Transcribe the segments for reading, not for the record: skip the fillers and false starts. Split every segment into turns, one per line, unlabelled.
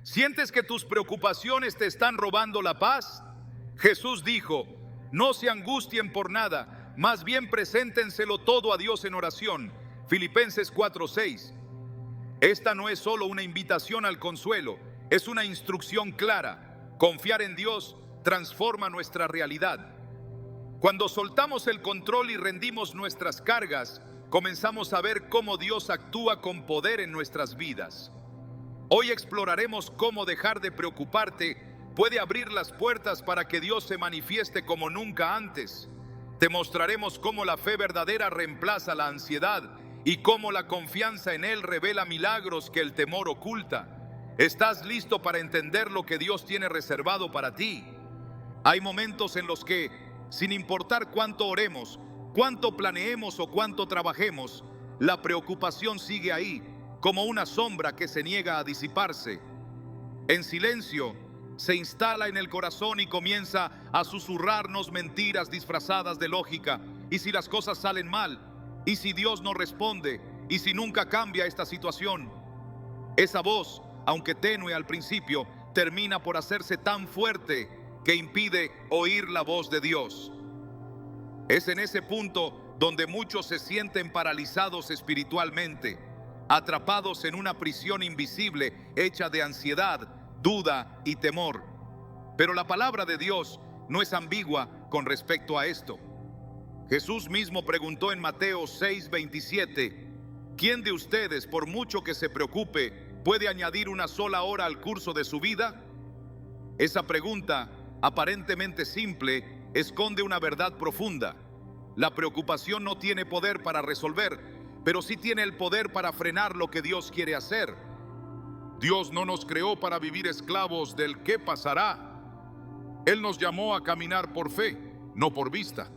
¿Sientes que tus preocupaciones te están robando la paz? Jesús dijo, no se angustien por nada, más bien preséntenselo todo a Dios en oración. Filipenses 4:6. Esta no es solo una invitación al consuelo, es una instrucción clara. Confiar en Dios transforma nuestra realidad. Cuando soltamos el control y rendimos nuestras cargas, comenzamos a ver cómo Dios actúa con poder en nuestras vidas. Hoy exploraremos cómo dejar de preocuparte puede abrir las puertas para que Dios se manifieste como nunca antes. Te mostraremos cómo la fe verdadera reemplaza la ansiedad y cómo la confianza en Él revela milagros que el temor oculta. ¿Estás listo para entender lo que Dios tiene reservado para ti? Hay momentos en los que, sin importar cuánto oremos, cuánto planeemos o cuánto trabajemos, la preocupación sigue ahí, como una sombra que se niega a disiparse. En silencio, se instala en el corazón y comienza a susurrarnos mentiras disfrazadas de lógica. ¿Y si las cosas salen mal? ¿Y si Dios no responde? ¿Y si nunca cambia esta situación? Esa voz, aunque tenue al principio, termina por hacerse tan fuerte que impide oír la voz de Dios. Es en ese punto donde muchos se sienten paralizados espiritualmente, atrapados en una prisión invisible hecha de ansiedad, duda y temor. Pero la palabra de Dios no es ambigua con respecto a esto. Jesús mismo preguntó en Mateo 6:27, ¿quién de ustedes, por mucho que se preocupe, puede añadir una sola hora al curso de su vida? Esa pregunta, aparentemente simple, esconde una verdad profunda. La preocupación no tiene poder para resolver, pero sí tiene el poder para frenar lo que Dios quiere hacer. Dios no nos creó para vivir esclavos del qué pasará. Él nos llamó a caminar por fe, no por vista.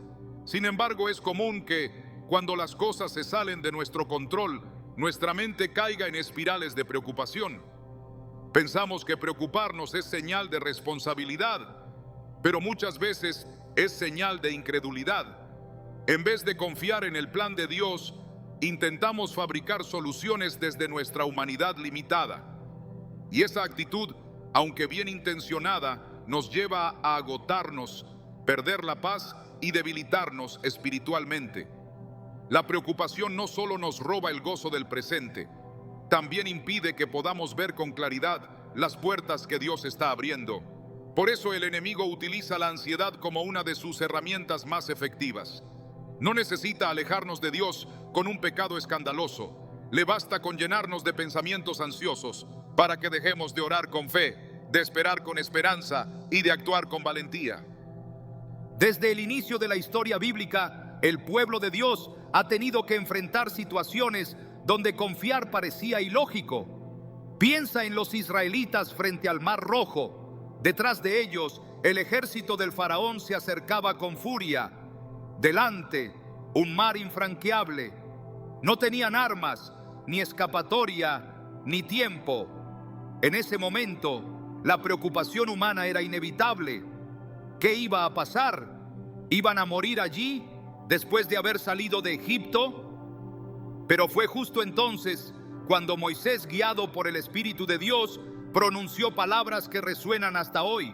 Sin embargo, es común que, cuando las cosas se salen de nuestro control, nuestra mente caiga en espirales de preocupación. Pensamos que preocuparnos es señal de responsabilidad, pero muchas veces es señal de incredulidad. En vez de confiar en el plan de Dios, intentamos fabricar soluciones desde nuestra humanidad limitada. Y esa actitud, aunque bien intencionada, nos lleva a agotarnos, perder la paz y debilitarnos espiritualmente. La preocupación no solo nos roba el gozo del presente, también impide que podamos ver con claridad las puertas que Dios está abriendo. Por eso el enemigo utiliza la ansiedad como una de sus herramientas más efectivas. No necesita alejarnos de Dios con un pecado escandaloso. Le basta con llenarnos de pensamientos ansiosos para que dejemos de orar con fe, de esperar con esperanza y de actuar con valentía. Desde el inicio de la historia bíblica, el pueblo de Dios ha tenido que enfrentar situaciones donde confiar parecía ilógico. Piensa en los israelitas frente al Mar Rojo. Detrás de ellos, el ejército del faraón se acercaba con furia. Delante, un mar infranqueable. No tenían armas, ni escapatoria, ni tiempo. En ese momento, la preocupación humana era inevitable. ¿Qué iba a pasar? ¿Iban a morir allí después de haber salido de Egipto? Pero fue justo entonces cuando Moisés, guiado por el Espíritu de Dios, pronunció palabras que resuenan hasta hoy.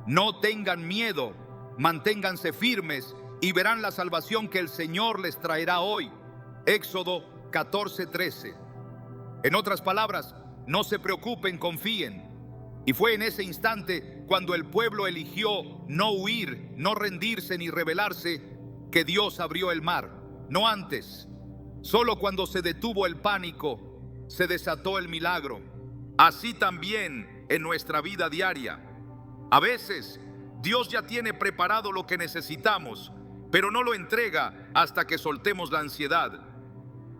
No tengan miedo, manténganse firmes y verán la salvación que el Señor les traerá hoy. Éxodo 14:13. En otras palabras, no se preocupen, confíen. Y fue en ese instante, cuando el pueblo eligió no huir, no rendirse ni rebelarse, que Dios abrió el mar, no antes. Solo cuando se detuvo el pánico, se desató el milagro. Así también en nuestra vida diaria. A veces, Dios ya tiene preparado lo que necesitamos, pero no lo entrega hasta que soltemos la ansiedad.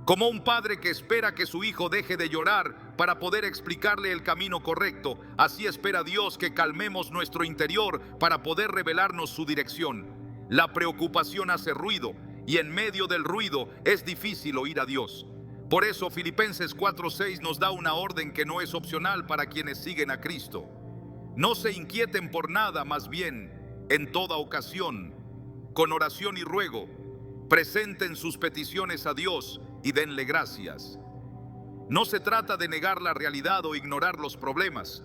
Como un padre que espera que su hijo deje de llorar para poder explicarle el camino correcto, así espera Dios que calmemos nuestro interior para poder revelarnos su dirección. La preocupación hace ruido y en medio del ruido es difícil oír a Dios. Por eso Filipenses 4:6 nos da una orden que no es opcional para quienes siguen a Cristo. No se inquieten por nada, más bien, en toda ocasión, con oración y ruego, presenten sus peticiones a Dios y denle gracias. No se trata de negar la realidad o ignorar los problemas,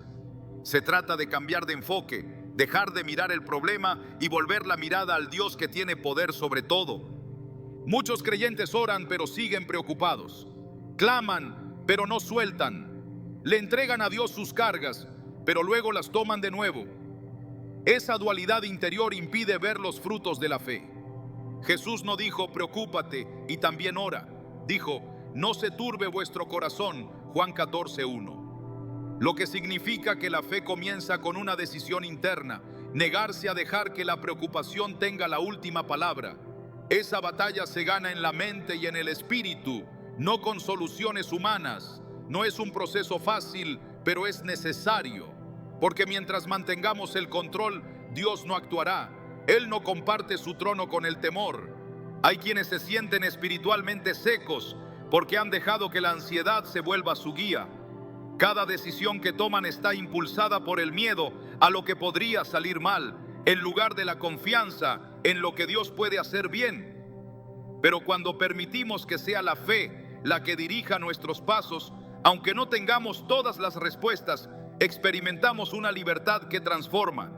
Se trata de cambiar de enfoque, dejar de mirar el problema y volver la mirada al Dios que tiene poder sobre todo. Muchos creyentes oran pero siguen preocupados. Claman pero no sueltan. Le entregan a Dios sus cargas, pero luego las toman de nuevo. Esa dualidad interior impide ver los frutos de la fe. Jesús no dijo preocúpate y también ora. Dijo no se turbe vuestro corazón, Juan 14:1. Lo que significa que la fe comienza con una decisión interna, negarse a dejar que la preocupación tenga la última palabra. Esa batalla se gana en la mente y en el espíritu, no con soluciones humanas. No es un proceso fácil, pero es necesario, porque mientras mantengamos el control, Dios no actuará. Él no comparte su trono con el temor. Hay quienes se sienten espiritualmente secos porque han dejado que la ansiedad se vuelva su guía. Cada decisión que toman está impulsada por el miedo a lo que podría salir mal, en lugar de la confianza en lo que Dios puede hacer bien. Pero cuando permitimos que sea la fe la que dirija nuestros pasos, aunque no tengamos todas las respuestas, experimentamos una libertad que transforma.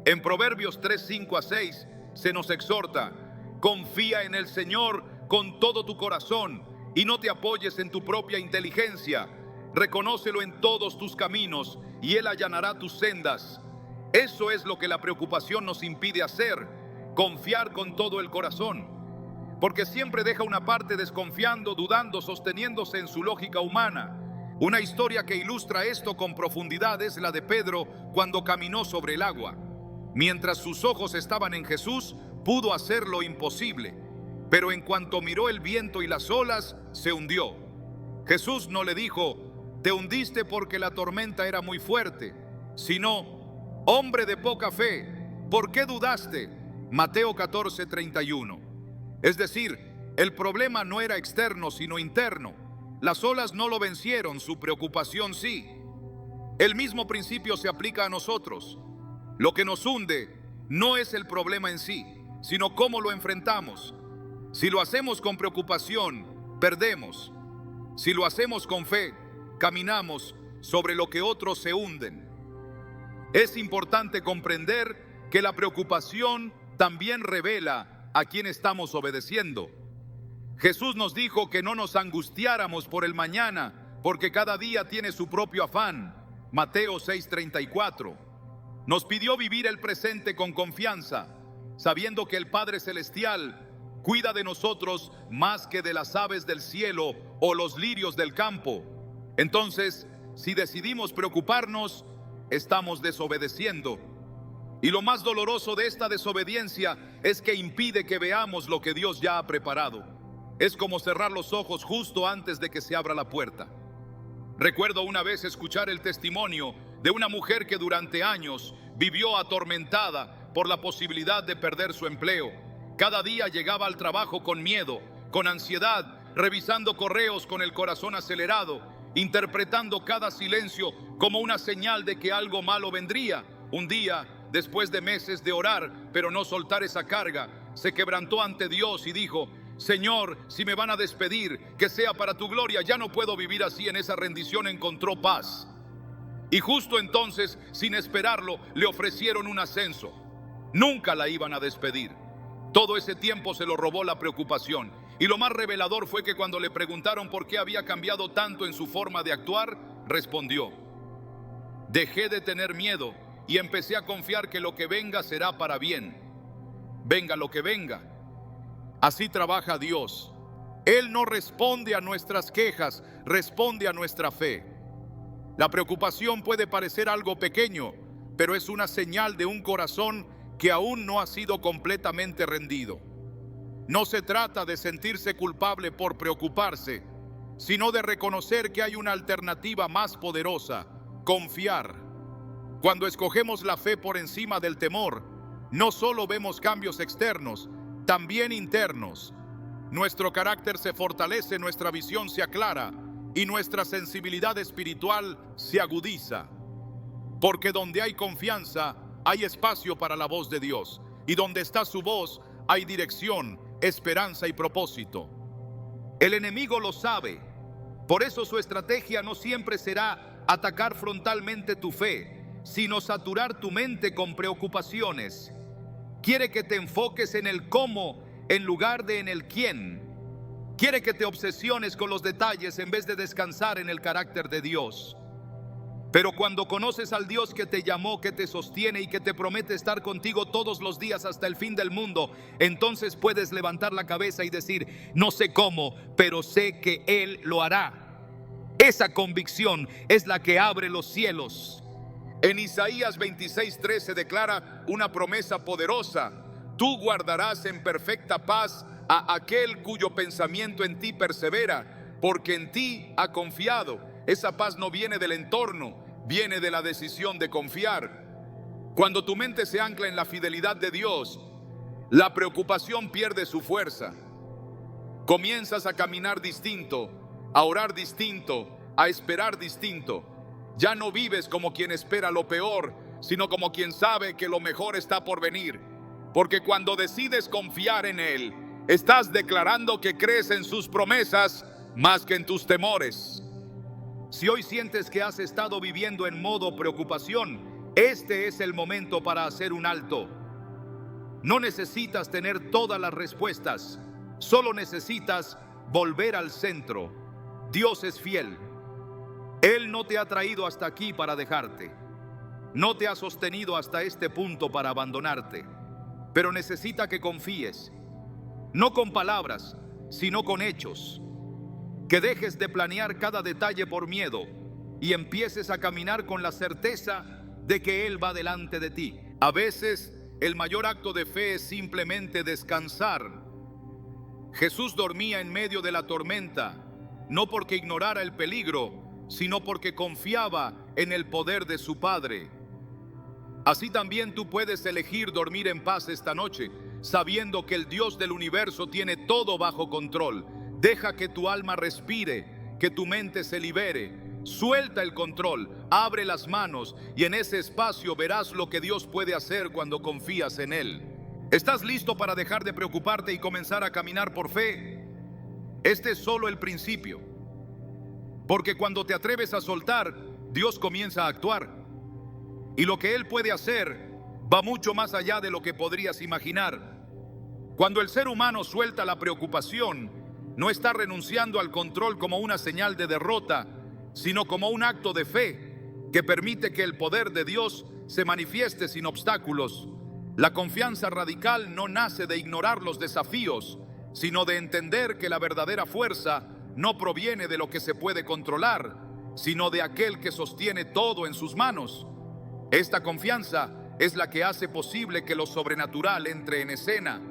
En Proverbios 3:5-6 se nos exhorta: confía en el Señor con todo tu corazón y no te apoyes en tu propia inteligencia. Reconócelo en todos tus caminos y Él allanará tus sendas. Eso es lo que la preocupación nos impide hacer: confiar con todo el corazón. Porque siempre deja una parte desconfiando, dudando, sosteniéndose en su lógica humana. Una historia que ilustra esto con profundidad es la de Pedro cuando caminó sobre el agua. Mientras sus ojos estaban en Jesús, pudo hacer lo imposible. Pero en cuanto miró el viento y las olas, se hundió. Jesús no le dijo: te hundiste porque la tormenta era muy fuerte, sino: hombre de poca fe, ¿por qué dudaste? Mateo 14:31. Es decir, el problema no era externo, sino interno. Las olas no lo vencieron, su preocupación sí. El mismo principio se aplica a nosotros. Lo que nos hunde no es el problema en sí, sino cómo lo enfrentamos. Si lo hacemos con preocupación, perdemos. Si lo hacemos con fe, caminamos sobre lo que otros se hunden. Es importante comprender que la preocupación también revela a quién estamos obedeciendo. Jesús nos dijo que no nos angustiáramos por el mañana, porque cada día tiene su propio afán. Mateo 6:34. Nos pidió vivir el presente con confianza, sabiendo que el Padre Celestial cuida de nosotros más que de las aves del cielo o los lirios del campo. Entonces, si decidimos preocuparnos, estamos desobedeciendo. Y lo más doloroso de esta desobediencia es que impide que veamos lo que Dios ya ha preparado. Es como cerrar los ojos justo antes de que se abra la puerta. Recuerdo una vez escuchar el testimonio de una mujer que durante años vivió atormentada por la posibilidad de perder su empleo. Cada día llegaba al trabajo con miedo, con ansiedad, revisando correos con el corazón acelerado, interpretando cada silencio como una señal de que algo malo vendría. Un día, después de meses de orar, pero no soltar esa carga, se quebrantó ante Dios y dijo: Señor, si me van a despedir, que sea para tu gloria, ya no puedo vivir así. En esa rendición encontró paz. Y justo entonces, sin esperarlo, le ofrecieron un ascenso. Nunca la iban a despedir. Todo ese tiempo se lo robó la preocupación. Y lo más revelador fue que cuando le preguntaron por qué había cambiado tanto en su forma de actuar, respondió: dejé de tener miedo y empecé a confiar que lo que venga será para bien. Venga lo que venga. Así trabaja Dios. Él no responde a nuestras quejas, responde a nuestra fe. La preocupación puede parecer algo pequeño, pero es una señal de un corazón que aún no ha sido completamente rendido. No se trata de sentirse culpable por preocuparse, sino de reconocer que hay una alternativa más poderosa: confiar. Cuando escogemos la fe por encima del temor, no solo vemos cambios externos, también internos. Nuestro carácter se fortalece, nuestra visión se aclara y nuestra sensibilidad espiritual se agudiza. Porque donde hay confianza, hay espacio para la voz de Dios. Y donde está su voz, hay dirección, esperanza y propósito. El enemigo lo sabe. Por eso su estrategia no siempre será atacar frontalmente tu fe, sino saturar tu mente con preocupaciones. Quiere que te enfoques en el cómo en lugar de en el quién. Quiere que te obsesiones con los detalles en vez de descansar en el carácter de Dios. Pero cuando conoces al Dios que te llamó, que te sostiene y que te promete estar contigo todos los días hasta el fin del mundo, entonces puedes levantar la cabeza y decir: no sé cómo, pero sé que Él lo hará. Esa convicción es la que abre los cielos. En Isaías 26:13 declara una promesa poderosa: tú guardarás en perfecta paz a aquel cuyo pensamiento en ti persevera, porque en ti ha confiado. Esa paz no viene del entorno, viene de la decisión de confiar. Cuando tu mente se ancla en la fidelidad de Dios, la preocupación pierde su fuerza. Comienzas a caminar distinto, a orar distinto, a esperar distinto. Ya no vives como quien espera lo peor, sino como quien sabe que lo mejor está por venir. Porque cuando decides confiar en Él, estás declarando que crees en sus promesas más que en tus temores. Si hoy sientes que has estado viviendo en modo preocupación, este es el momento para hacer un alto. No necesitas tener todas las respuestas, solo necesitas volver al centro. Dios es fiel. Él no te ha traído hasta aquí para dejarte. No te ha sostenido hasta este punto para abandonarte. Pero necesita que confíes, no con palabras, sino con hechos. Que dejes de planear cada detalle por miedo y empieces a caminar con la certeza de que Él va delante de ti. A veces el mayor acto de fe es simplemente descansar. Jesús dormía en medio de la tormenta, no porque ignorara el peligro, sino porque confiaba en el poder de su Padre. Así también tú puedes elegir dormir en paz esta noche, sabiendo que el Dios del universo tiene todo bajo control. Deja que tu alma respire, que tu mente se libere. Suelta el control, abre las manos y en ese espacio verás lo que Dios puede hacer cuando confías en Él. ¿Estás listo para dejar de preocuparte y comenzar a caminar por fe? Este es solo el principio. Porque cuando te atreves a soltar, Dios comienza a actuar. Y lo que Él puede hacer va mucho más allá de lo que podrías imaginar. Cuando el ser humano suelta la preocupación, no está renunciando al control como una señal de derrota, sino como un acto de fe que permite que el poder de Dios se manifieste sin obstáculos. La confianza radical no nace de ignorar los desafíos, sino de entender que la verdadera fuerza no proviene de lo que se puede controlar, sino de aquel que sostiene todo en sus manos. Esta confianza es la que hace posible que lo sobrenatural entre en escena.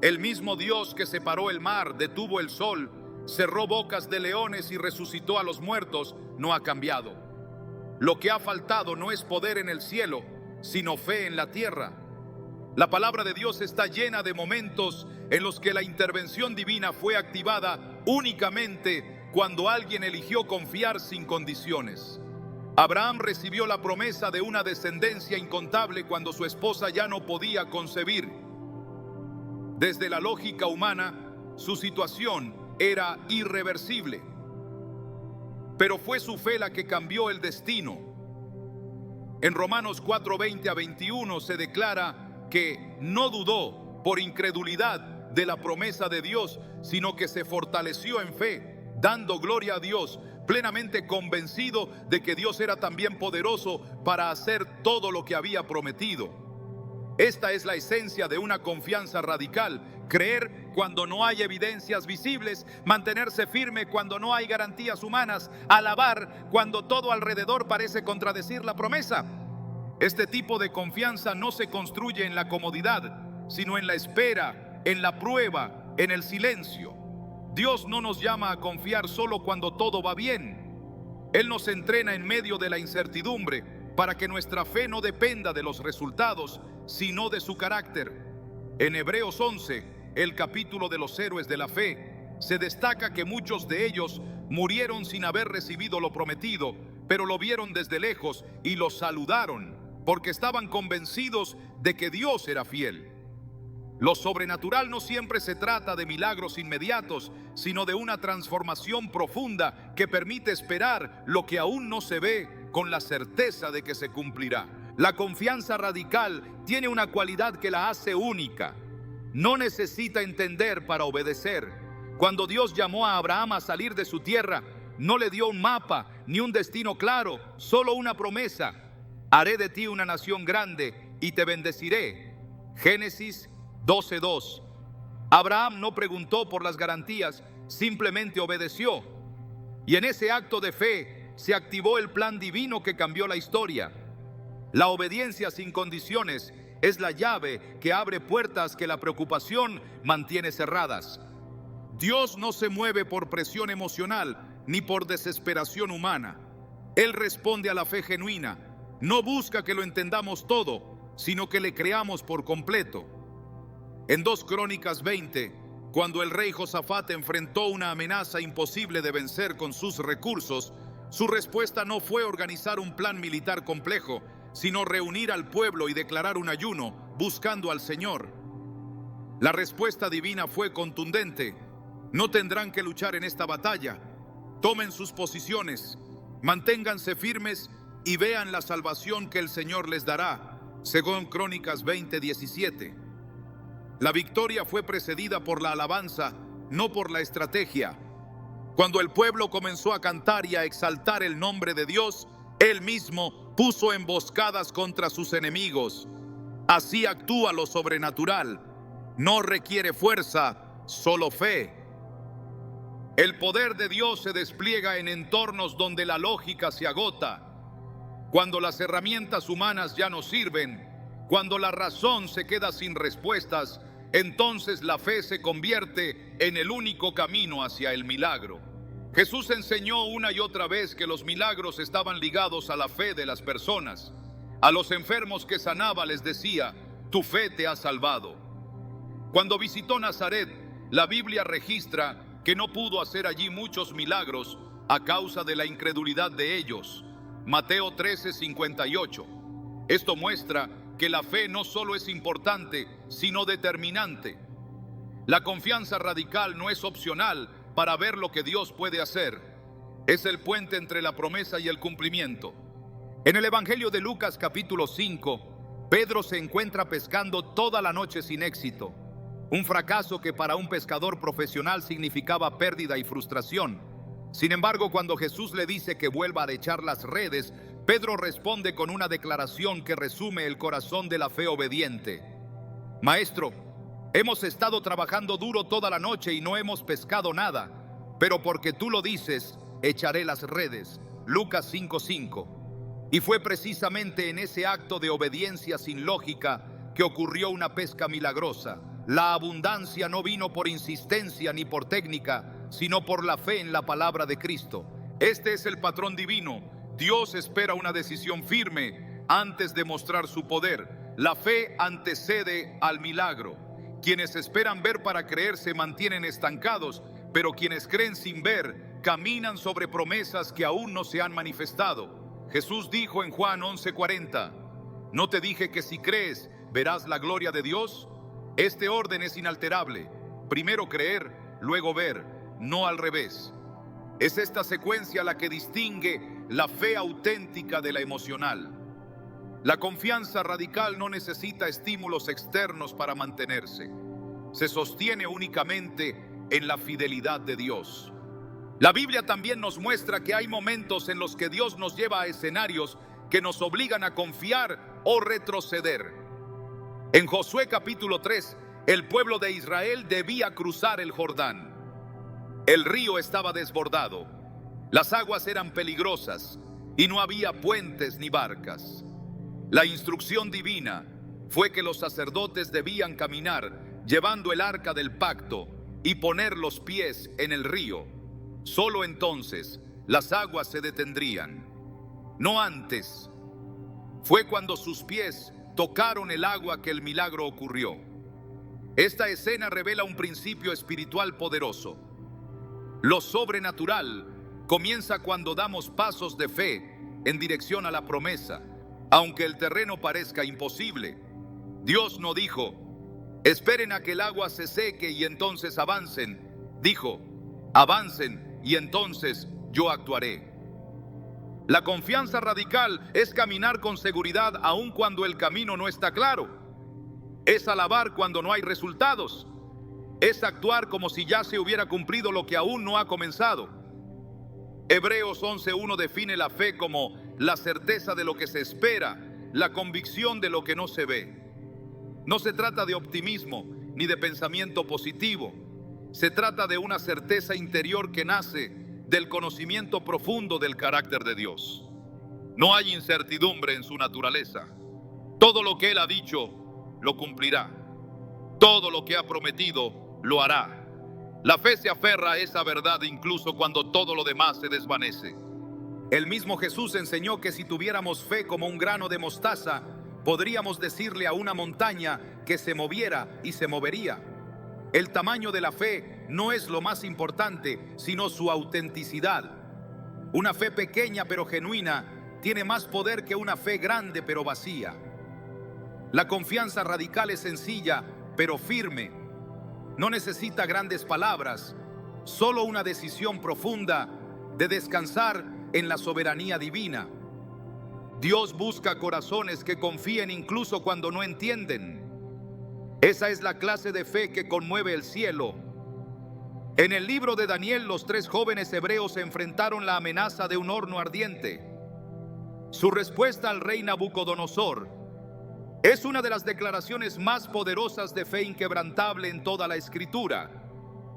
El mismo Dios que separó el mar, detuvo el sol, cerró bocas de leones y resucitó a los muertos, no ha cambiado. Lo que ha faltado no es poder en el cielo, sino fe en la tierra. La palabra de Dios está llena de momentos en los que la intervención divina fue activada únicamente cuando alguien eligió confiar sin condiciones. Abraham recibió la promesa de una descendencia incontable cuando su esposa ya no podía concebir. Desde la lógica humana, su situación era irreversible. Pero fue su fe la que cambió el destino. En Romanos 4:20-21 se declara que no dudó por incredulidad de la promesa de Dios, sino que se fortaleció en fe, dando gloria a Dios, plenamente convencido de que Dios era también poderoso para hacer todo lo que había prometido. Esta es la esencia de una confianza radical: creer cuando no hay evidencias visibles, mantenerse firme cuando no hay garantías humanas, alabar cuando todo alrededor parece contradecir la promesa. Este tipo de confianza no se construye en la comodidad, sino en la espera, en la prueba, en el silencio. Dios no nos llama a confiar solo cuando todo va bien. Él nos entrena en medio de la incertidumbre para que nuestra fe no dependa de los resultados, sino de su carácter. En Hebreos 11, el capítulo de los héroes de la fe, se destaca que muchos de ellos murieron sin haber recibido lo prometido, pero lo vieron desde lejos y lo saludaron, porque estaban convencidos de que Dios era fiel. Lo sobrenatural no siempre se trata de milagros inmediatos, sino de una transformación profunda que permite esperar lo que aún no se ve con la certeza de que se cumplirá. La confianza radical tiene una cualidad que la hace única. No necesita entender para obedecer. Cuando Dios llamó a Abraham a salir de su tierra, no le dio un mapa ni un destino claro, solo una promesa: haré de ti una nación grande y te bendeciré. Génesis 12:2. Abraham no preguntó por las garantías, simplemente obedeció. Y en ese acto de fe se activó el plan divino que cambió la historia. La obediencia sin condiciones es la llave que abre puertas que la preocupación mantiene cerradas. Dios no se mueve por presión emocional ni por desesperación humana. Él responde a la fe genuina. No busca que lo entendamos todo, sino que le creamos por completo. En 2 Crónicas 20, cuando el rey Josafat enfrentó una amenaza imposible de vencer con sus recursos, su respuesta no fue organizar un plan militar complejo, sino reunir al pueblo y declarar un ayuno, buscando al Señor. La respuesta divina fue contundente: no tendrán que luchar en esta batalla. Tomen sus posiciones, manténganse firmes y vean la salvación que el Señor les dará, según Crónicas 20:17. La victoria fue precedida por la alabanza, no por la estrategia. Cuando el pueblo comenzó a cantar y a exaltar el nombre de Dios, Él mismo puso emboscadas contra sus enemigos. Así actúa lo sobrenatural. No requiere fuerza, solo fe. El poder de Dios se despliega en entornos donde la lógica se agota. Cuando las herramientas humanas ya no sirven, cuando la razón se queda sin respuestas, entonces la fe se convierte en el único camino hacia el milagro. Jesús enseñó una y otra vez que los milagros estaban ligados a la fe de las personas. A los enfermos que sanaba les decía: tu fe te ha salvado. Cuando visitó Nazaret, la Biblia registra que no pudo hacer allí muchos milagros a causa de la incredulidad de ellos. Mateo 13:58. Esto muestra que la fe no solo es importante, sino determinante. La confianza radical no es opcional para ver lo que Dios puede hacer. Es el puente entre la promesa y el cumplimiento. En el Evangelio de Lucas capítulo 5, Pedro se encuentra pescando toda la noche sin éxito. Un fracaso que para un pescador profesional significaba pérdida y frustración. Sin embargo, cuando Jesús le dice que vuelva a echar las redes, Pedro responde con una declaración que resume el corazón de la fe obediente. Maestro, hemos estado trabajando duro toda la noche y no hemos pescado nada, pero porque tú lo dices, echaré las redes. Lucas 5:5. Y fue precisamente en ese acto de obediencia sin lógica que ocurrió una pesca milagrosa. La abundancia no vino por insistencia ni por técnica, sino por la fe en la palabra de Cristo. Este es el patrón divino. Dios espera una decisión firme antes de mostrar su poder. La fe antecede al milagro. Quienes esperan ver para creer se mantienen estancados, pero quienes creen sin ver caminan sobre promesas que aún no se han manifestado. Jesús dijo en Juan 11:40: ¿no te dije que si crees verás la gloria de Dios? Este orden es inalterable: primero creer, luego ver, no al revés. Es esta secuencia la que distingue la fe auténtica de la emocional. La confianza radical no necesita estímulos externos para mantenerse. Se sostiene únicamente en la fidelidad de Dios. La Biblia también nos muestra que hay momentos en los que Dios nos lleva a escenarios que nos obligan a confiar o retroceder. En Josué capítulo 3, el pueblo de Israel debía cruzar el Jordán. El río estaba desbordado, las aguas eran peligrosas y no había puentes ni barcas. La instrucción divina fue que los sacerdotes debían caminar llevando el arca del pacto y poner los pies en el río. Solo entonces las aguas se detendrían, no antes. Fue cuando sus pies tocaron el agua que el milagro ocurrió. Esta escena revela un principio espiritual poderoso. Lo sobrenatural comienza cuando damos pasos de fe en dirección a la promesa, aunque el terreno parezca imposible. Dios no dijo: Esperen a que el agua se seque y entonces avancen. Dijo, avancen y entonces yo actuaré. La confianza radical es caminar con seguridad aun cuando el camino no está claro. Es alabar cuando no hay resultados. Es actuar como si ya se hubiera cumplido lo que aún no ha comenzado. Hebreos 11:1 define la fe como la certeza de lo que se espera, la convicción de lo que no se ve. No se trata de optimismo ni de pensamiento positivo. Se trata de una certeza interior que nace del conocimiento profundo del carácter de Dios. No hay incertidumbre en su naturaleza. Todo lo que Él ha dicho, lo cumplirá. Todo lo que ha prometido, lo hará. La fe se aferra a esa verdad incluso cuando todo lo demás se desvanece. El mismo Jesús enseñó que si tuviéramos fe como un grano de mostaza, podríamos decirle a una montaña que se moviera y se movería. El tamaño de la fe no es lo más importante, sino su autenticidad. Una fe pequeña pero genuina tiene más poder que una fe grande pero vacía. La confianza radical es sencilla pero firme. No necesita grandes palabras, solo una decisión profunda de descansar en la soberanía divina. Dios busca corazones que confíen incluso cuando no entienden. Esa es la clase de fe que conmueve el cielo. En el libro de Daniel, los 3 jóvenes hebreos enfrentaron la amenaza de un horno ardiente. Su respuesta al rey Nabucodonosor es una de las declaraciones más poderosas de fe inquebrantable en toda la Escritura.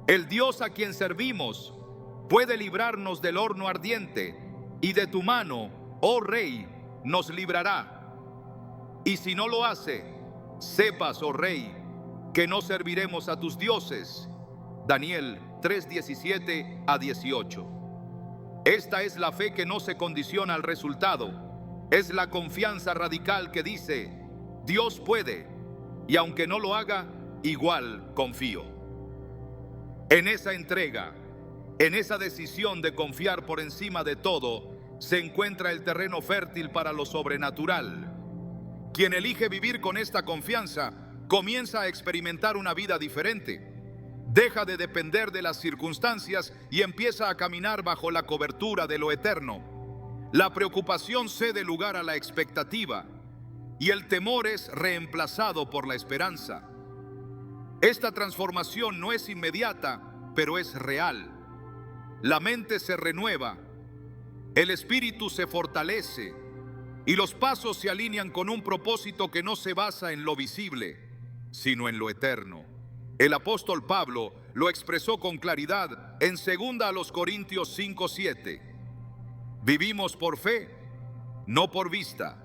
El Dios a quien servimos puede librarnos del horno ardiente, y de tu mano, oh Rey, nos librará. Y si no lo hace, sepas, oh Rey, que no serviremos a tus dioses. Daniel 3:17 a 18. Esta es la fe que no se condiciona al resultado. Es la confianza radical que dice, Dios puede, y aunque no lo haga, igual confío. En esa entrega, en esa decisión de confiar por encima de todo, se encuentra el terreno fértil para lo sobrenatural. Quien elige vivir con esta confianza, comienza a experimentar una vida diferente. Deja de depender de las circunstancias y empieza a caminar bajo la cobertura de lo eterno. La preocupación cede lugar a la expectativa y el temor es reemplazado por la esperanza. Esta transformación no es inmediata, pero es real. La mente se renueva, el espíritu se fortalece y los pasos se alinean con un propósito que no se basa en lo visible, sino en lo eterno. El apóstol Pablo lo expresó con claridad en 2 Corintios 5:7. Vivimos por fe, no por vista.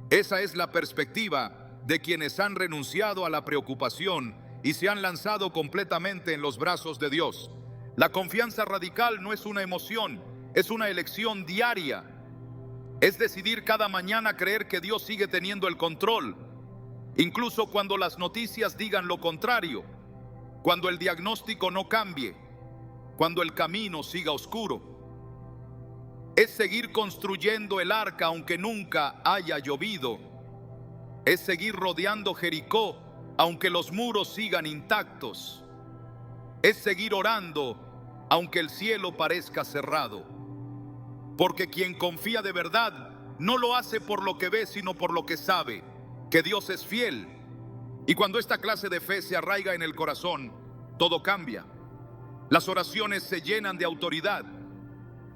Esa es la perspectiva de quienes han renunciado a la preocupación y se han lanzado completamente en los brazos de Dios. La confianza radical no es una emoción, es una elección diaria. Es decidir cada mañana creer que Dios sigue teniendo el control, incluso cuando las noticias digan lo contrario, cuando el diagnóstico no cambie, cuando el camino siga oscuro. Es seguir construyendo el arca aunque nunca haya llovido. Es seguir rodeando Jericó aunque los muros sigan intactos. Es seguir orando aunque el cielo parezca cerrado. Porque quien confía de verdad no lo hace por lo que ve, sino por lo que sabe, que Dios es fiel. Y cuando esta clase de fe se arraiga en el corazón, todo cambia. Las oraciones se llenan de autoridad.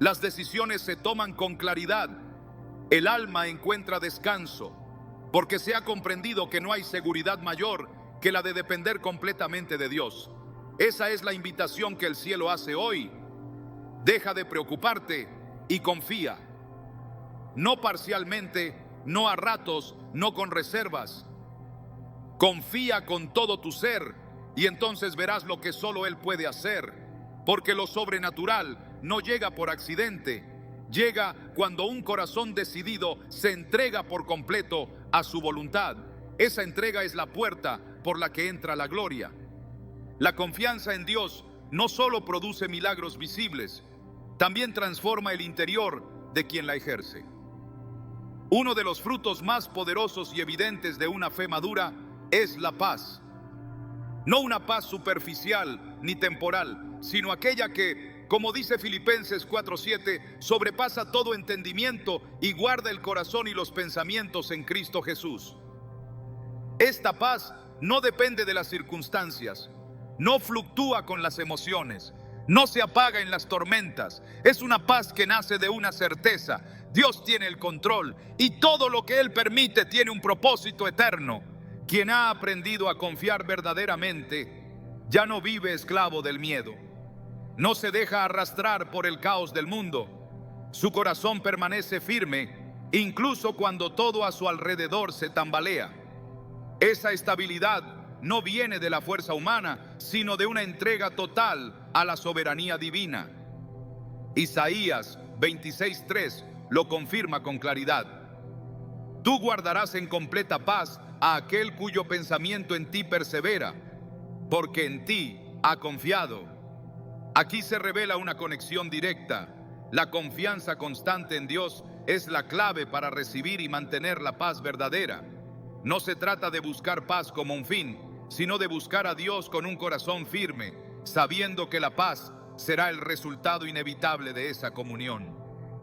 Las decisiones se toman con claridad. El alma encuentra descanso, porque se ha comprendido que no hay seguridad mayor que la de depender completamente de Dios. Esa es la invitación que el cielo hace hoy. Deja de preocuparte y confía. No parcialmente, no a ratos, no con reservas. Confía con todo tu ser y entonces verás lo que solo Él puede hacer, porque lo sobrenatural no llega por accidente, llega cuando un corazón decidido se entrega por completo a su voluntad. Esa entrega es la puerta por la que entra la gloria. La confianza en Dios no solo produce milagros visibles, también transforma el interior de quien la ejerce. Uno de los frutos más poderosos y evidentes de una fe madura es la paz. No una paz superficial ni temporal, sino aquella que, como dice Filipenses 4:7, sobrepasa todo entendimiento y guarda el corazón y los pensamientos en Cristo Jesús. Esta paz no depende de las circunstancias, no fluctúa con las emociones, no se apaga en las tormentas. Es una paz que nace de una certeza: Dios tiene el control y todo lo que Él permite tiene un propósito eterno. Quien ha aprendido a confiar verdaderamente ya no vive esclavo del miedo, no se deja arrastrar por el caos del mundo. Su corazón permanece firme incluso cuando todo a su alrededor se tambalea. Esa estabilidad no viene de la fuerza humana, sino de una entrega total a la soberanía divina. Isaías 26:3 lo confirma con claridad. Tú guardarás en completa paz a aquel cuyo pensamiento en ti persevera, porque en ti ha confiado. Aquí se revela una conexión directa. La confianza constante en Dios es la clave para recibir y mantener la paz verdadera. No se trata de buscar paz como un fin, sino de buscar a Dios con un corazón firme, sabiendo que la paz será el resultado inevitable de esa comunión.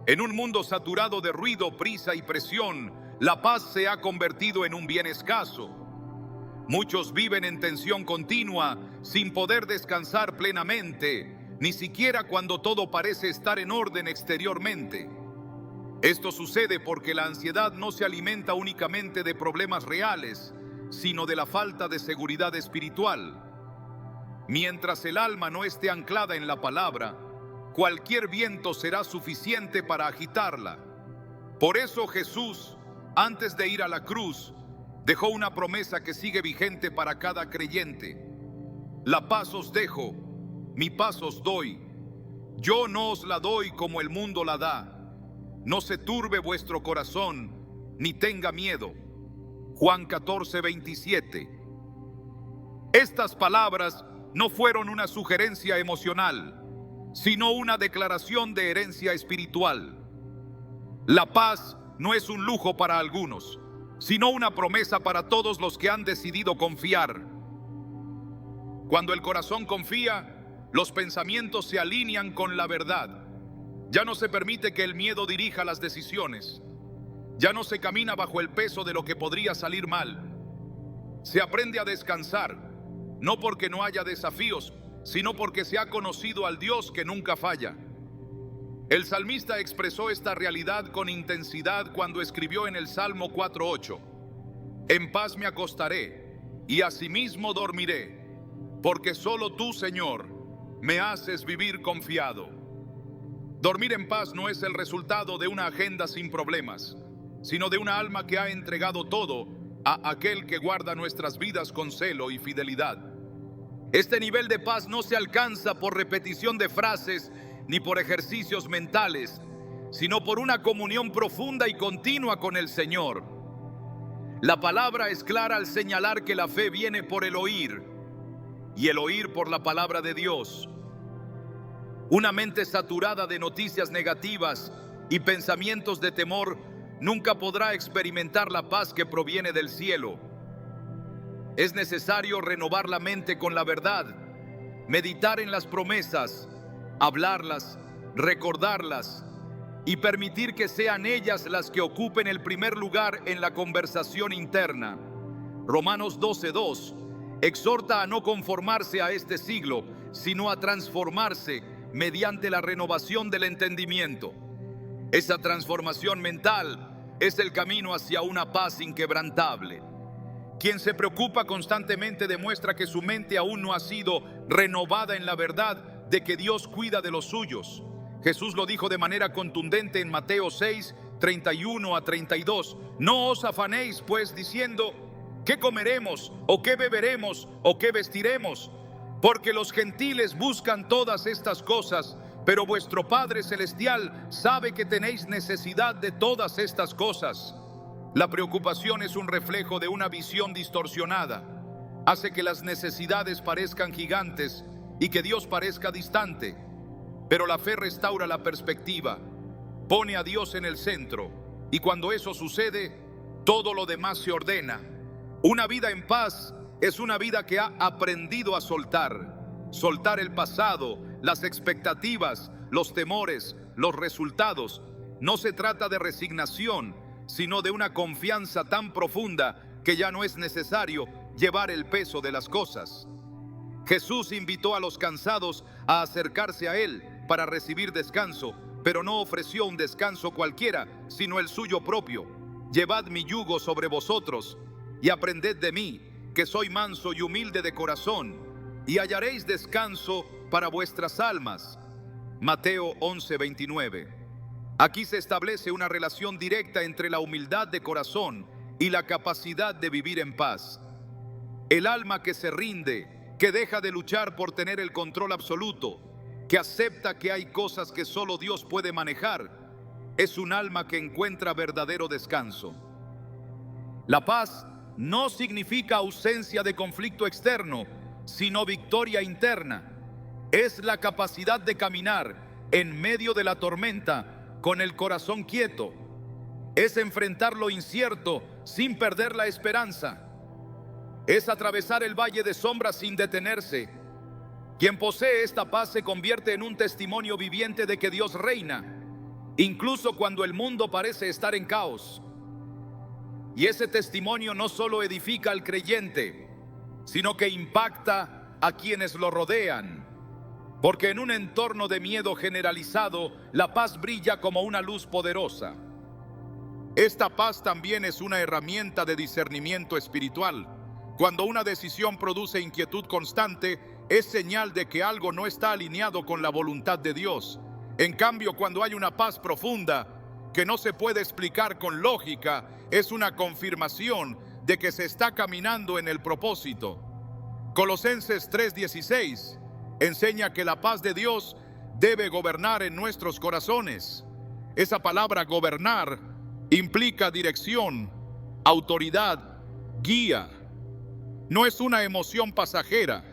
En un mundo saturado de ruido, prisa y presión, la paz se ha convertido en un bien escaso. Muchos viven en tensión continua, sin poder descansar plenamente, ni siquiera cuando todo parece estar en orden exteriormente. Esto sucede porque la ansiedad no se alimenta únicamente de problemas reales, sino de la falta de seguridad espiritual. Mientras el alma no esté anclada en la palabra, cualquier viento será suficiente para agitarla. Por eso Jesús, antes de ir a la cruz, dejó una promesa que sigue vigente para cada creyente: la paz os dejo, mi paz os doy. Yo no os la doy como el mundo la da. No se turbe vuestro corazón, ni tenga miedo. Juan 14:27. Estas palabras no fueron una sugerencia emocional, sino una declaración de herencia espiritual. La paz no es un lujo para algunos, sino una promesa para todos los que han decidido confiar. Cuando el corazón confía, los pensamientos se alinean con la verdad. Ya no se permite que el miedo dirija las decisiones. Ya no se camina bajo el peso de lo que podría salir mal. Se aprende a descansar, no porque no haya desafíos, sino porque se ha conocido al Dios que nunca falla. El salmista expresó esta realidad con intensidad cuando escribió en el Salmo 4:8: En paz me acostaré y asimismo dormiré, porque solo tú, Señor, me haces vivir confiado. Dormir en paz no es el resultado de una agenda sin problemas, sino de una alma que ha entregado todo a aquel que guarda nuestras vidas con celo y fidelidad. Este nivel de paz no se alcanza por repetición de frases ni por ejercicios mentales, sino por una comunión profunda y continua con el Señor. La palabra es clara al señalar que la fe viene por el oír, y el oír por la palabra de Dios. Una mente saturada de noticias negativas y pensamientos de temor nunca podrá experimentar la paz que proviene del cielo. Es necesario renovar la mente con la verdad, meditar en las promesas, hablarlas, recordarlas y permitir que sean ellas las que ocupen el primer lugar en la conversación interna. Romanos 12:2 exhorta a no conformarse a este siglo, sino a transformarse mediante la renovación del entendimiento. Esa transformación mental es el camino hacia una paz inquebrantable. Quien se preocupa constantemente demuestra que su mente aún no ha sido renovada en la verdad de que Dios cuida de los suyos. Jesús lo dijo de manera contundente en Mateo 6:31-32. No os afanéis pues diciendo: ¿qué comeremos? ¿O qué beberemos? ¿O qué vestiremos? Porque los gentiles buscan todas estas cosas, pero vuestro Padre Celestial sabe que tenéis necesidad de todas estas cosas. La preocupación es un reflejo de una visión distorsionada. Hace que las necesidades parezcan gigantes y que Dios parezca distante. Pero la fe restaura la perspectiva, pone a Dios en el centro, y cuando eso sucede, todo lo demás se ordena. Una vida en paz es una vida que ha aprendido a soltar el pasado, las expectativas, los temores, los resultados. No se trata de resignación, sino de una confianza tan profunda que ya no es necesario llevar el peso de las cosas. Jesús invitó a los cansados a acercarse a Él para recibir descanso, pero no ofreció un descanso cualquiera, sino el suyo propio. Llevad mi yugo sobre vosotros y aprended de mí, que soy manso y humilde de corazón, y hallaréis descanso para vuestras almas. Mateo 11:29. Aquí se establece una relación directa entre la humildad de corazón y la capacidad de vivir en paz. El alma que se rinde, que deja de luchar por tener el control absoluto, que acepta que hay cosas que solo Dios puede manejar, es un alma que encuentra verdadero descanso. La paz no significa ausencia de conflicto externo, sino victoria interna. Es la capacidad de caminar en medio de la tormenta con el corazón quieto. Es enfrentar lo incierto sin perder la esperanza. Es atravesar el valle de sombras sin detenerse. Quien posee esta paz se convierte en un testimonio viviente de que Dios reina, incluso cuando el mundo parece estar en caos. Y ese testimonio no solo edifica al creyente, sino que impacta a quienes lo rodean. Porque en un entorno de miedo generalizado, la paz brilla como una luz poderosa. Esta paz también es una herramienta de discernimiento espiritual. Cuando una decisión produce inquietud constante, es señal de que algo no está alineado con la voluntad de Dios. En cambio, cuando hay una paz profunda que no se puede explicar con lógica, es una confirmación de que se está caminando en el propósito. Colosenses 3:16 enseña que la paz de Dios debe gobernar en nuestros corazones. Esa palabra gobernar implica dirección, autoridad, guía. No es una emoción pasajera,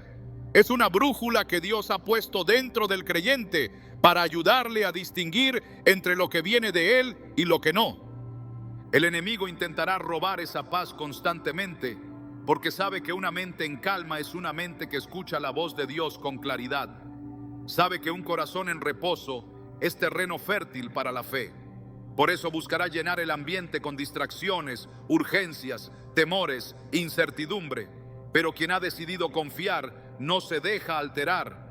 es una brújula que Dios ha puesto dentro del creyente para ayudarle a distinguir entre lo que viene de Él y lo que no. El enemigo intentará robar esa paz constantemente, porque sabe que una mente en calma es una mente que escucha la voz de Dios con claridad. Sabe que un corazón en reposo es terreno fértil para la fe. Por eso buscará llenar el ambiente con distracciones, urgencias, temores, incertidumbre. Pero quien ha decidido confiar no se deja alterar.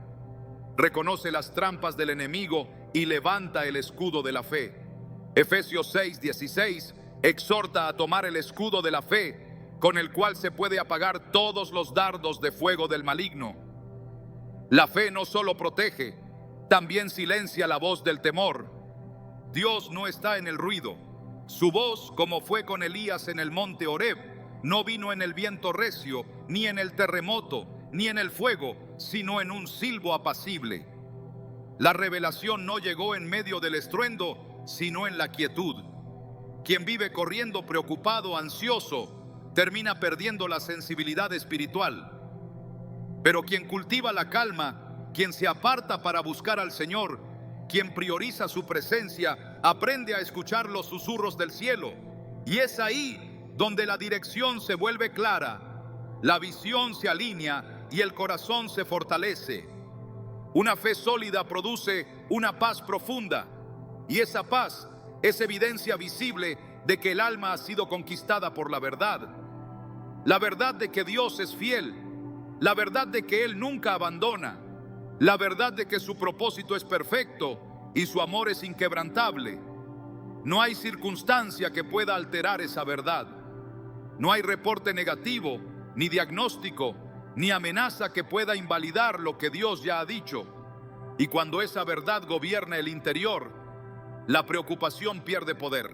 Reconoce las trampas del enemigo y levanta el escudo de la fe. Efesios 6:16 exhorta a tomar el escudo de la fe, con el cual se puede apagar todos los dardos de fuego del maligno. La fe no solo protege, también silencia la voz del temor. Dios no está en el ruido. Su voz, como fue con Elías en el monte Horeb, no vino en el viento recio, ni en el terremoto, ni en el fuego, sino en un silbo apacible. La revelación no llegó en medio del estruendo, sino en la quietud. Quien vive corriendo preocupado, ansioso, termina perdiendo la sensibilidad espiritual. Pero quien cultiva la calma, quien se aparta para buscar al Señor, quien prioriza su presencia, aprende a escuchar los susurros del cielo. Y es ahí donde la dirección se vuelve clara, la visión se alinea y el corazón se fortalece. Una fe sólida produce una paz profunda, y esa paz es evidencia visible de que el alma ha sido conquistada por la verdad. La verdad de que Dios es fiel, la verdad de que Él nunca abandona, la verdad de que su propósito es perfecto y su amor es inquebrantable. No hay circunstancia que pueda alterar esa verdad. No hay reporte negativo, ni diagnóstico, ni amenaza que pueda invalidar lo que Dios ya ha dicho. Y cuando esa verdad gobierna el interior, la preocupación pierde poder.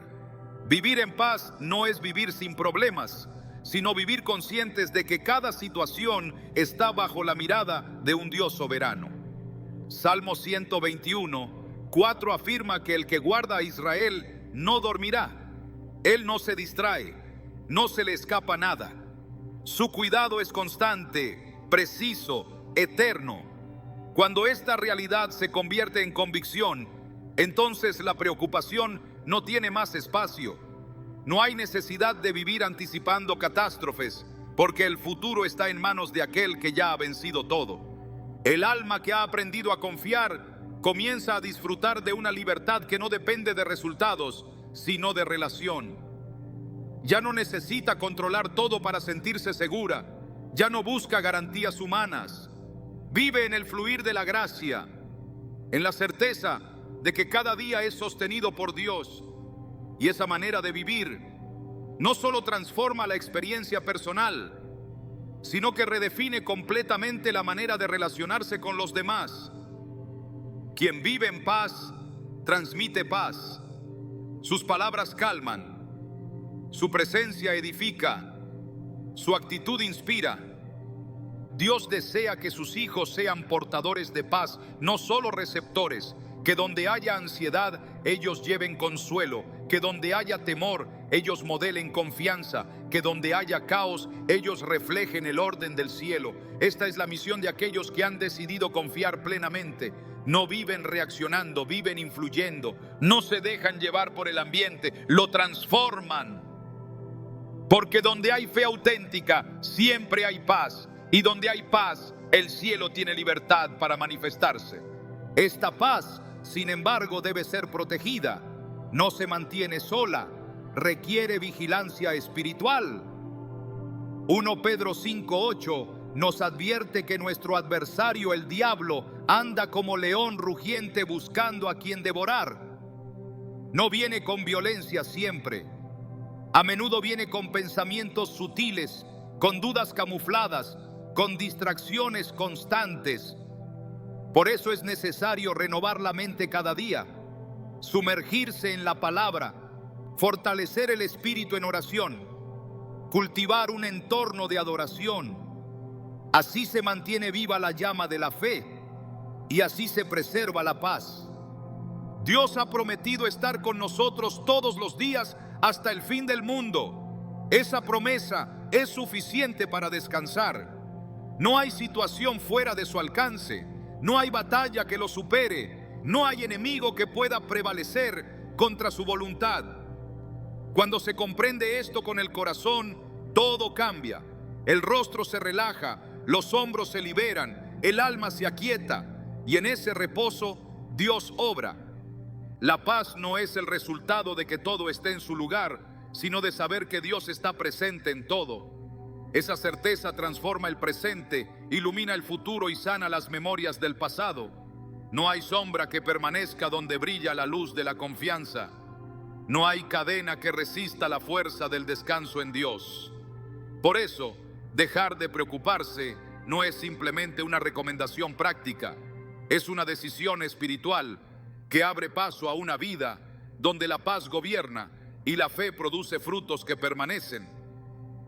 Vivir en paz no es vivir sin problemas, sino vivir conscientes de que cada situación está bajo la mirada de un Dios soberano. Salmo 121:4 afirma que el que guarda a Israel no dormirá. Él no se distrae, no se le escapa nada. Su cuidado es constante, preciso, eterno. Cuando esta realidad se convierte en convicción, entonces la preocupación no tiene más espacio. No hay necesidad de vivir anticipando catástrofes, porque el futuro está en manos de aquel que ya ha vencido todo. El alma que ha aprendido a confiar comienza a disfrutar de una libertad que no depende de resultados, sino de relación. Ya no necesita controlar todo para sentirse segura. Ya no busca garantías humanas. Vive en el fluir de la gracia, en la certeza de que cada día es sostenido por Dios. Y esa manera de vivir no solo transforma la experiencia personal, sino que redefine completamente la manera de relacionarse con los demás. Quien vive en paz, transmite paz. Sus palabras calman, su presencia edifica, su actitud inspira. Dios desea que sus hijos sean portadores de paz, no solo receptores. Que donde haya ansiedad, ellos lleven consuelo. Que donde haya temor, ellos modelen confianza. Que donde haya caos, ellos reflejen el orden del cielo. Esta es la misión de aquellos que han decidido confiar plenamente. No viven reaccionando, viven influyendo. No se dejan llevar por el ambiente, lo transforman. Porque donde hay fe auténtica, siempre hay paz. Y donde hay paz, el cielo tiene libertad para manifestarse. Esta paz, sin embargo, debe ser protegida. No se mantiene sola, requiere vigilancia espiritual. 1 Pedro 5:8 nos advierte que nuestro adversario, el diablo, anda como león rugiente buscando a quien devorar. No viene con violencia siempre. A menudo viene con pensamientos sutiles, con dudas camufladas, con distracciones constantes. Por eso es necesario renovar la mente cada día, sumergirse en la palabra, fortalecer el espíritu en oración, cultivar un entorno de adoración. Así se mantiene viva la llama de la fe y así se preserva la paz. Dios ha prometido estar con nosotros todos los días hasta el fin del mundo. Esa promesa es suficiente para descansar. No hay situación fuera de su alcance. No hay batalla que lo supere. No hay enemigo que pueda prevalecer contra su voluntad. Cuando se comprende esto con el corazón, todo cambia. El rostro se relaja, los hombros se liberan, el alma se aquieta y en ese reposo Dios obra. La paz no es el resultado de que todo esté en su lugar, sino de saber que Dios está presente en todo. Esa certeza transforma el presente, ilumina el futuro y sana las memorias del pasado. No hay sombra que permanezca donde brilla la luz de la confianza. No hay cadena que resista la fuerza del descanso en Dios. Por eso, dejar de preocuparse no es simplemente una recomendación práctica, es una decisión espiritual que abre paso a una vida donde la paz gobierna y la fe produce frutos que permanecen.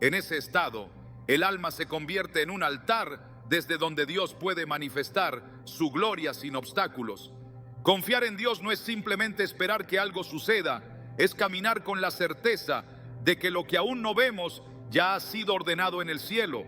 En ese estado, el alma se convierte en un altar desde donde Dios puede manifestar su gloria sin obstáculos. Confiar en Dios no es simplemente esperar que algo suceda, es caminar con la certeza de que lo que aún no vemos ya ha sido ordenado en el cielo.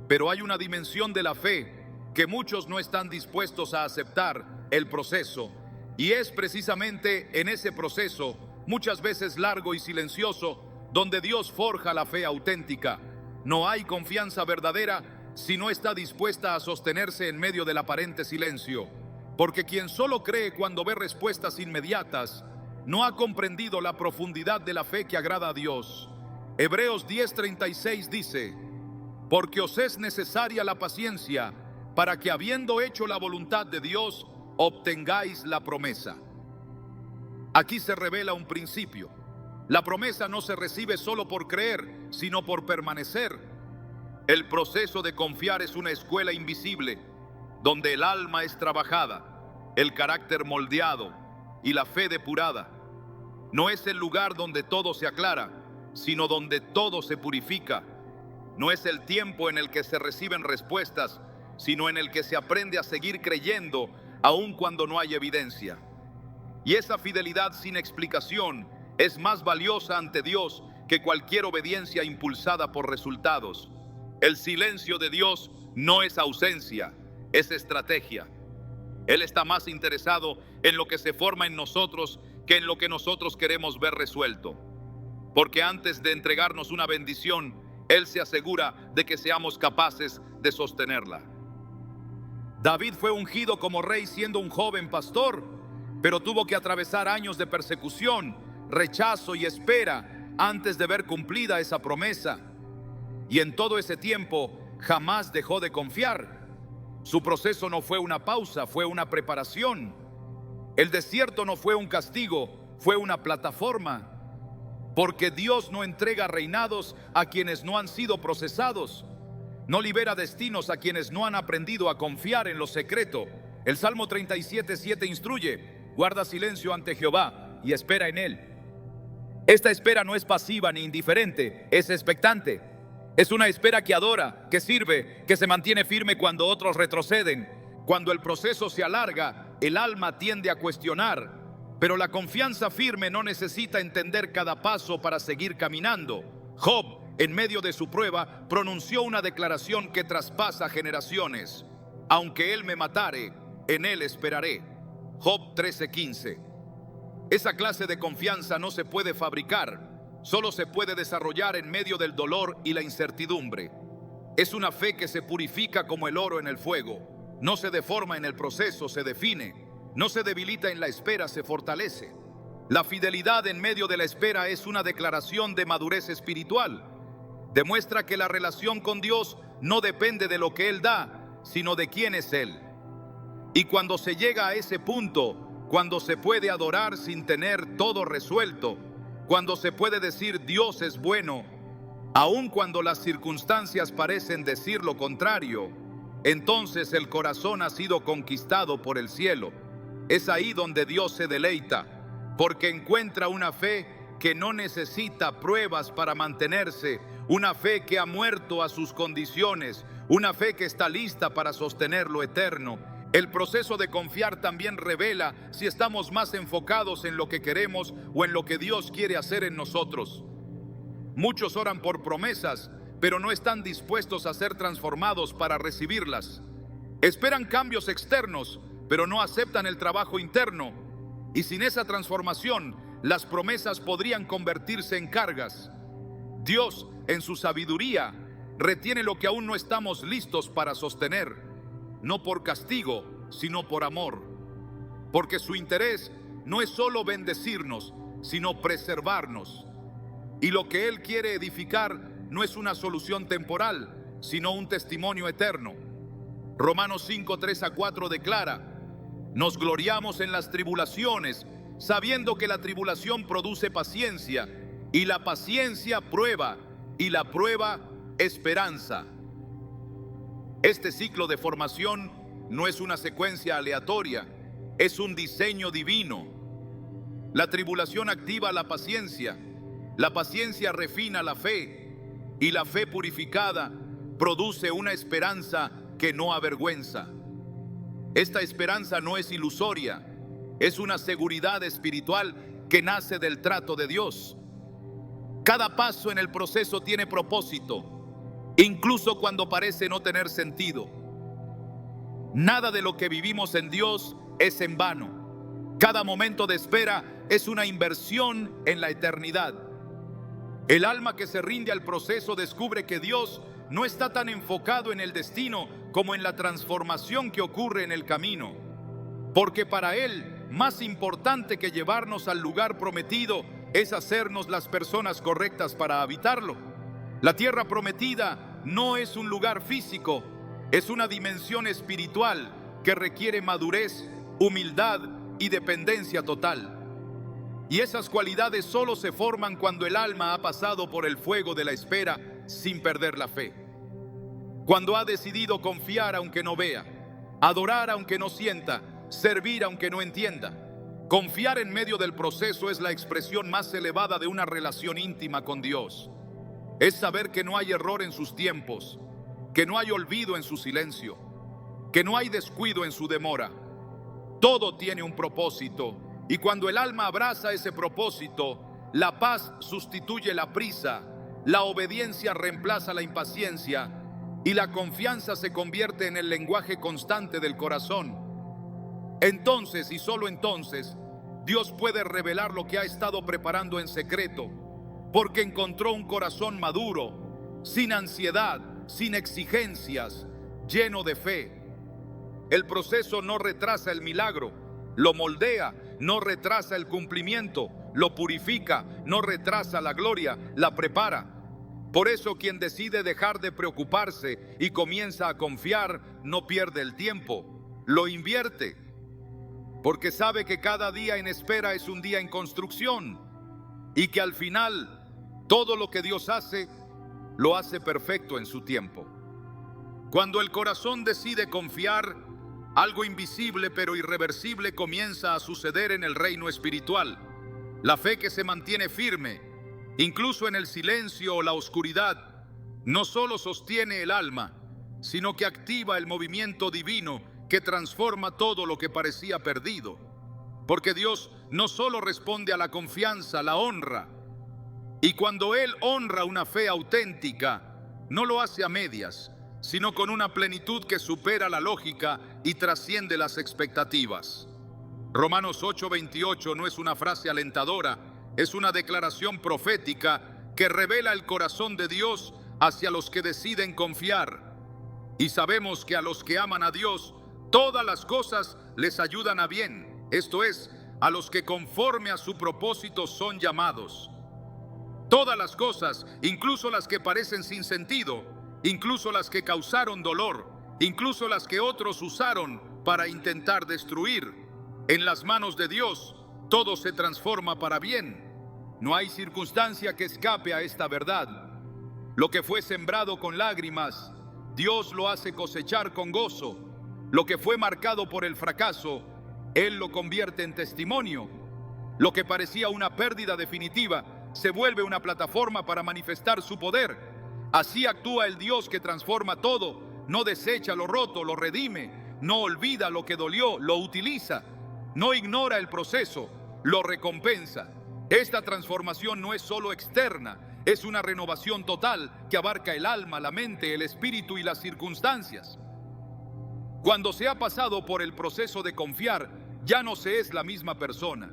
Pero hay una dimensión de la fe que muchos no están dispuestos a aceptar: el proceso. Y es precisamente en ese proceso, muchas veces largo y silencioso, donde Dios forja la fe auténtica. No hay confianza verdadera si no está dispuesta a sostenerse en medio del aparente silencio. Porque quien solo cree cuando ve respuestas inmediatas, no ha comprendido la profundidad de la fe que agrada a Dios. Hebreos 10:36 dice: porque os es necesaria la paciencia, para que habiendo hecho la voluntad de Dios, obtengáis la promesa. Aquí se revela un principio. La promesa no se recibe solo por creer, sino por permanecer. El proceso de confiar es una escuela invisible, donde el alma es trabajada, el carácter moldeado y la fe depurada. No es el lugar donde todo se aclara, sino donde todo se purifica. No es el tiempo en el que se reciben respuestas, sino en el que se aprende a seguir creyendo, aun cuando no hay evidencia. Y esa fidelidad sin explicación es más valiosa ante Dios que cualquier obediencia impulsada por resultados. El silencio de Dios no es ausencia, es estrategia. Él está más interesado en lo que se forma en nosotros que en lo que nosotros queremos ver resuelto. porque antes de entregarnos una bendición, Él se asegura de que seamos capaces de sostenerla. David fue ungido como rey siendo un joven pastor, pero tuvo que atravesar años de persecución, rechazo y espera antes de ver cumplida esa promesa. Y en todo ese tiempo jamás dejó de confiar. Su proceso no fue una pausa, fue una preparación. El desierto no fue un castigo, fue una plataforma. Porque Dios no entrega reinados a quienes no han sido procesados. No libera destinos a quienes no han aprendido a confiar en lo secreto. El Salmo 37:7 instruye: guarda silencio ante Jehová y espera en Él. Esta espera no es pasiva ni indiferente, es expectante. Es una espera que adora, que sirve, que se mantiene firme cuando otros retroceden. Cuando el proceso se alarga, el alma tiende a cuestionar. Pero la confianza firme no necesita entender cada paso para seguir caminando. Job, en medio de su prueba, pronunció una declaración que traspasa generaciones: aunque Él me matare, en Él esperaré. Job 13:15. Esa clase de confianza no se puede fabricar, solo se puede desarrollar en medio del dolor y la incertidumbre. Es una fe que se purifica como el oro en el fuego. No se deforma en el proceso, se define. No se debilita en la espera, se fortalece. La fidelidad en medio de la espera es una declaración de madurez espiritual. Demuestra que la relación con Dios no depende de lo que Él da, sino de quién es Él. Y cuando se llega a ese punto, cuando se puede adorar sin tener todo resuelto, cuando se puede decir Dios es bueno, aun cuando las circunstancias parecen decir lo contrario, entonces el corazón ha sido conquistado por el cielo. Es ahí donde Dios se deleita, porque encuentra una fe que no necesita pruebas para mantenerse, una fe que ha muerto a sus condiciones, una fe que está lista para sostener lo eterno. El proceso de confiar también revela si estamos más enfocados en lo que queremos o en lo que Dios quiere hacer en nosotros. Muchos oran por promesas, pero no están dispuestos a ser transformados para recibirlas. Esperan cambios externos, pero no aceptan el trabajo interno. Y sin esa transformación, las promesas podrían convertirse en cargas. Dios, en su sabiduría, retiene lo que aún no estamos listos para sostener, no por castigo, sino por amor. Porque su interés no es solo bendecirnos, sino preservarnos. Y lo que Él quiere edificar no es una solución temporal, sino un testimonio eterno. Romanos 5:3-4 declara: nos gloriamos en las tribulaciones, sabiendo que la tribulación produce paciencia, y la paciencia prueba, y la prueba esperanza. Este ciclo de formación no es una secuencia aleatoria, es un diseño divino. La tribulación activa la paciencia refina la fe, y la fe purificada produce una esperanza que no avergüenza. Esta esperanza no es ilusoria, es una seguridad espiritual que nace del trato de Dios. Cada paso en el proceso tiene propósito, incluso cuando parece no tener sentido. Nada de lo que vivimos en Dios es en vano. Cada momento de espera es una inversión en la eternidad. El alma que se rinde al proceso descubre que Dios no está tan enfocado en el destino como en la transformación que ocurre en el camino. Porque para Él, más importante que llevarnos al lugar prometido es hacernos las personas correctas para habitarlo. La tierra prometida no es un lugar físico, es una dimensión espiritual que requiere madurez, humildad y dependencia total. Y esas cualidades solo se forman cuando el alma ha pasado por el fuego de la espera sin perder la fe. Cuando ha decidido confiar aunque no vea, adorar aunque no sienta, servir aunque no entienda. Confiar en medio del proceso es la expresión más elevada de una relación íntima con Dios. Es saber que no hay error en sus tiempos, que no hay olvido en su silencio, que no hay descuido en su demora. Todo tiene un propósito, y cuando el alma abraza ese propósito, la paz sustituye la prisa, la obediencia reemplaza la impaciencia, y la confianza se convierte en el lenguaje constante del corazón. Entonces, y solo entonces, Dios puede revelar lo que ha estado preparando en secreto, porque encontró un corazón maduro, sin ansiedad, sin exigencias, lleno de fe. El proceso no retrasa el milagro, lo moldea, no retrasa el cumplimiento, lo purifica, no retrasa la gloria, la prepara. Por eso quien decide dejar de preocuparse y comienza a confiar, no pierde el tiempo, lo invierte, porque sabe que cada día en espera es un día en construcción y que al final todo lo que Dios hace, lo hace perfecto en su tiempo. Cuando el corazón decide confiar, algo invisible pero irreversible comienza a suceder en el reino espiritual. La fe que se mantiene firme, incluso en el silencio o la oscuridad, no solo sostiene el alma, sino que activa el movimiento divino que transforma todo lo que parecía perdido. Porque Dios no solo responde a la confianza, la honra. Y cuando Él honra una fe auténtica, no lo hace a medias, sino con una plenitud que supera la lógica y trasciende las expectativas. Romanos 8:28 no es una frase alentadora, es una declaración profética que revela el corazón de Dios hacia los que deciden confiar. Y sabemos que a los que aman a Dios, todas las cosas les ayudan a bien, esto es, a los que conforme a su propósito son llamados. Todas las cosas, incluso las que parecen sin sentido, incluso las que causaron dolor, incluso las que otros usaron para intentar destruir, en las manos de Dios, todo se transforma para bien. No hay circunstancia que escape a esta verdad. Lo que fue sembrado con lágrimas, Dios lo hace cosechar con gozo. Lo que fue marcado por el fracaso, Él lo convierte en testimonio. Lo que parecía una pérdida definitiva, se vuelve una plataforma para manifestar su poder. Así actúa el Dios que transforma todo, no desecha lo roto, lo redime, no olvida lo que dolió, lo utiliza, no ignora el proceso, lo recompensa. Esta transformación no es solo externa, es una renovación total que abarca el alma, la mente, el espíritu y las circunstancias. Cuando se ha pasado por el proceso de confiar, ya no se es la misma persona.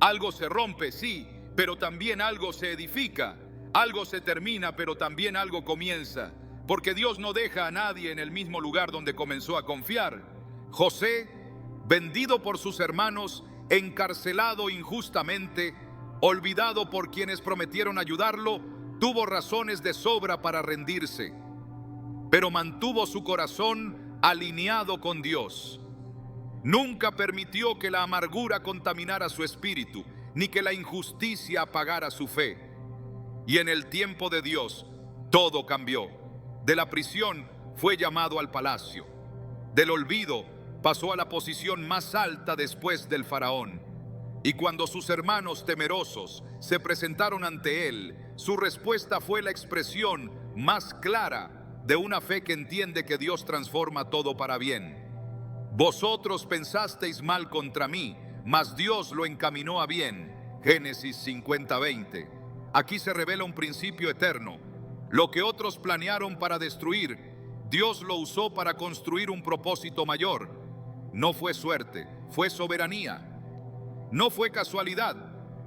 Algo se rompe, sí, pero también algo se edifica. Algo se termina, pero también algo comienza. Porque Dios no deja a nadie en el mismo lugar donde comenzó a confiar. José, vendido por sus hermanos, encarcelado injustamente, olvidado por quienes prometieron ayudarlo, tuvo razones de sobra para rendirse. Pero mantuvo su corazón alineado con Dios. Nunca permitió que la amargura contaminara su espíritu, ni que la injusticia apagara su fe. Y en el tiempo de Dios, todo cambió. De la prisión fue llamado al palacio. Del olvido pasó a la posición más alta después del faraón. Y cuando sus hermanos temerosos se presentaron ante él, su respuesta fue la expresión más clara de una fe que entiende que Dios transforma todo para bien. Vosotros pensasteis mal contra mí, mas Dios lo encaminó a bien. Génesis 50:20. Aquí se revela un principio eterno. Lo que otros planearon para destruir, Dios lo usó para construir un propósito mayor. No fue suerte, fue soberanía. No fue casualidad,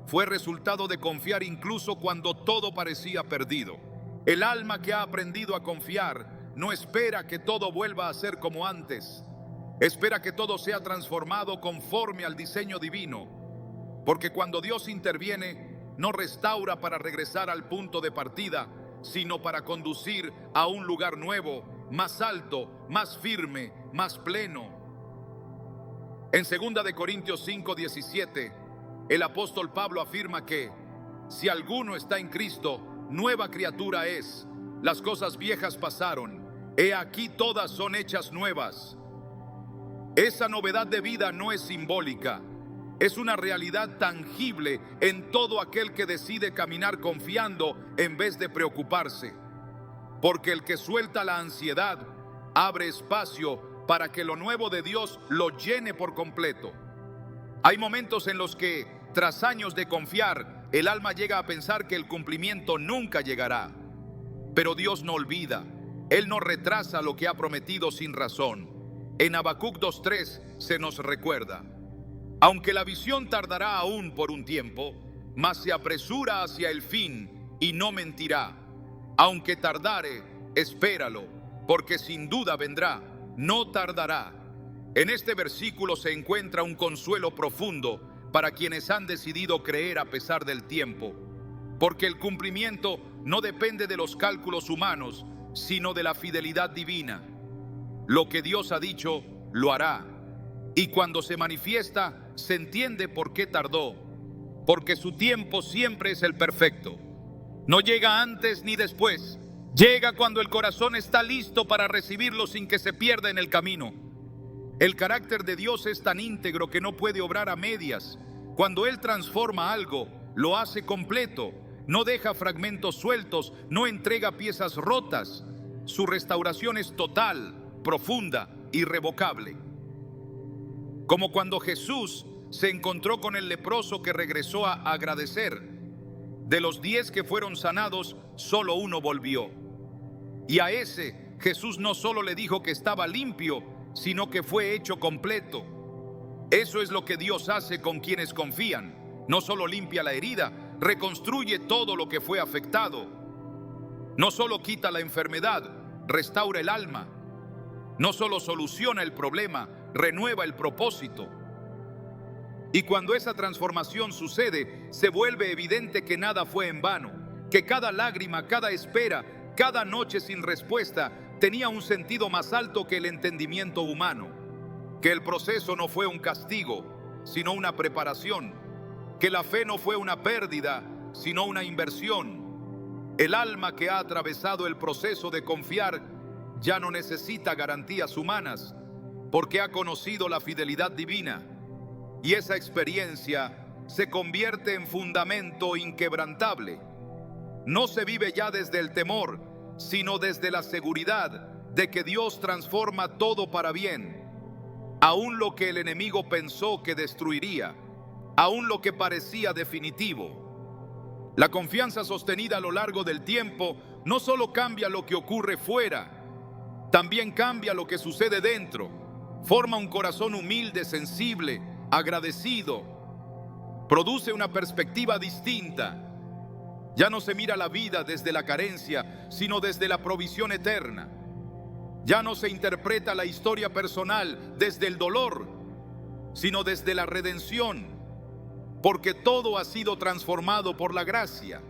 fue resultado de confiar incluso cuando todo parecía perdido. El alma que ha aprendido a confiar no espera que todo vuelva a ser como antes. Espera que todo sea transformado conforme al diseño divino. Porque cuando Dios interviene, no restaura para regresar al punto de partida, sino para conducir a un lugar nuevo, más alto, más firme, más pleno. En 2 de Corintios 5:17, el apóstol Pablo afirma que si alguno está en Cristo, nueva criatura es. Las cosas viejas pasaron, he aquí todas son hechas nuevas. Esa novedad de vida no es simbólica, es una realidad tangible en todo aquel que decide caminar confiando en vez de preocuparse. Porque el que suelta la ansiedad abre espacio para que lo nuevo de Dios lo llene por completo. Hay momentos en los que, tras años de confiar, el alma llega a pensar que el cumplimiento nunca llegará. Pero Dios no olvida, Él no retrasa lo que ha prometido sin razón. En Habacuc 2:3 se nos recuerda: aunque la visión tardará aún por un tiempo, mas se apresura hacia el fin y no mentirá. Aunque tardare, espéralo, porque sin duda vendrá, no tardará. En este versículo se encuentra un consuelo profundo para quienes han decidido creer a pesar del tiempo, porque el cumplimiento no depende de los cálculos humanos, sino de la fidelidad divina. Lo que Dios ha dicho, lo hará. Y cuando se manifiesta, se entiende por qué tardó, porque su tiempo siempre es el perfecto. No llega antes ni después. Llega cuando el corazón está listo para recibirlo sin que se pierda en el camino. El carácter de Dios es tan íntegro que no puede obrar a medias. Cuando Él transforma algo, lo hace completo. No deja fragmentos sueltos, no entrega piezas rotas. Su restauración es total, profunda, irrevocable. Como cuando Jesús se encontró con el leproso que regresó a agradecer. De los 10 que fueron sanados, solo uno volvió. Y a ese, Jesús no solo le dijo que estaba limpio, sino que fue hecho completo. Eso es lo que Dios hace con quienes confían. No solo limpia la herida, reconstruye todo lo que fue afectado. No solo quita la enfermedad, restaura el alma. No solo soluciona el problema, renueva el propósito. Y cuando esa transformación sucede, se vuelve evidente que nada fue en vano, que cada lágrima, cada espera, cada noche sin respuesta tenía un sentido más alto que el entendimiento humano, que el proceso no fue un castigo, sino una preparación, que la fe no fue una pérdida, sino una inversión. El alma que ha atravesado el proceso de confiar ya no necesita garantías humanas, porque ha conocido la fidelidad divina. Y esa experiencia se convierte en fundamento inquebrantable. No se vive ya desde el temor, sino desde la seguridad de que Dios transforma todo para bien. Aún lo que el enemigo pensó que destruiría, aún lo que parecía definitivo. La confianza sostenida a lo largo del tiempo no solo cambia lo que ocurre fuera, también cambia lo que sucede dentro. Forma un corazón humilde, sensible, agradecido. Produce una perspectiva distinta. Ya no se mira la vida desde la carencia, sino desde la provisión eterna. Ya no se interpreta la historia personal desde el dolor, sino desde la redención, porque todo ha sido transformado por la gracia.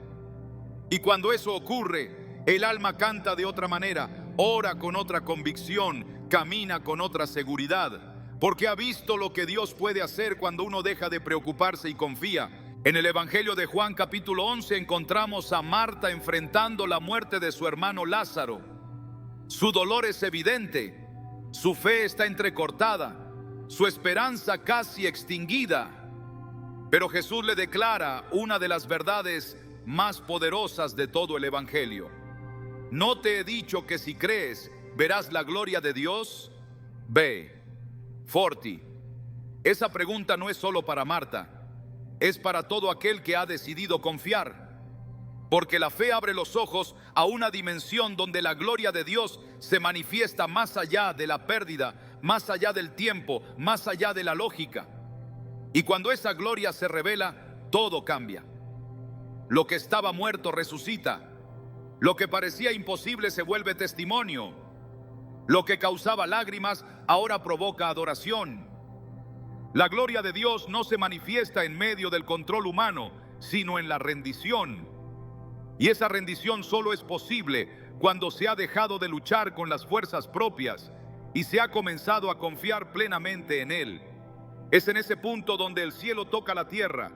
Y cuando eso ocurre, el alma canta de otra manera, ora con otra convicción, camina con otra seguridad, porque ha visto lo que Dios puede hacer cuando uno deja de preocuparse y confía. En el Evangelio de Juan capítulo 11 encontramos a Marta enfrentando la muerte de su hermano Lázaro. Su dolor es evidente, su fe está entrecortada, su esperanza casi extinguida. Pero Jesús le declara una de las verdades más poderosas de todo el Evangelio. ¿No te he dicho que si crees verás la gloria de Dios? Ve. Forti. Esa pregunta no es solo para Marta, es para todo aquel que ha decidido confiar, porque la fe abre los ojos a una dimensión donde la gloria de Dios se manifiesta más allá de la pérdida, más allá del tiempo, más allá de la lógica. Y cuando esa gloria se revela, todo cambia. Lo que estaba muerto resucita, lo que parecía imposible se vuelve testimonio, lo que causaba lágrimas ahora provoca adoración. La gloria de Dios no se manifiesta en medio del control humano, sino en la rendición. Y esa rendición solo es posible cuando se ha dejado de luchar con las fuerzas propias y se ha comenzado a confiar plenamente en Él. Es en ese punto donde el cielo toca la tierra,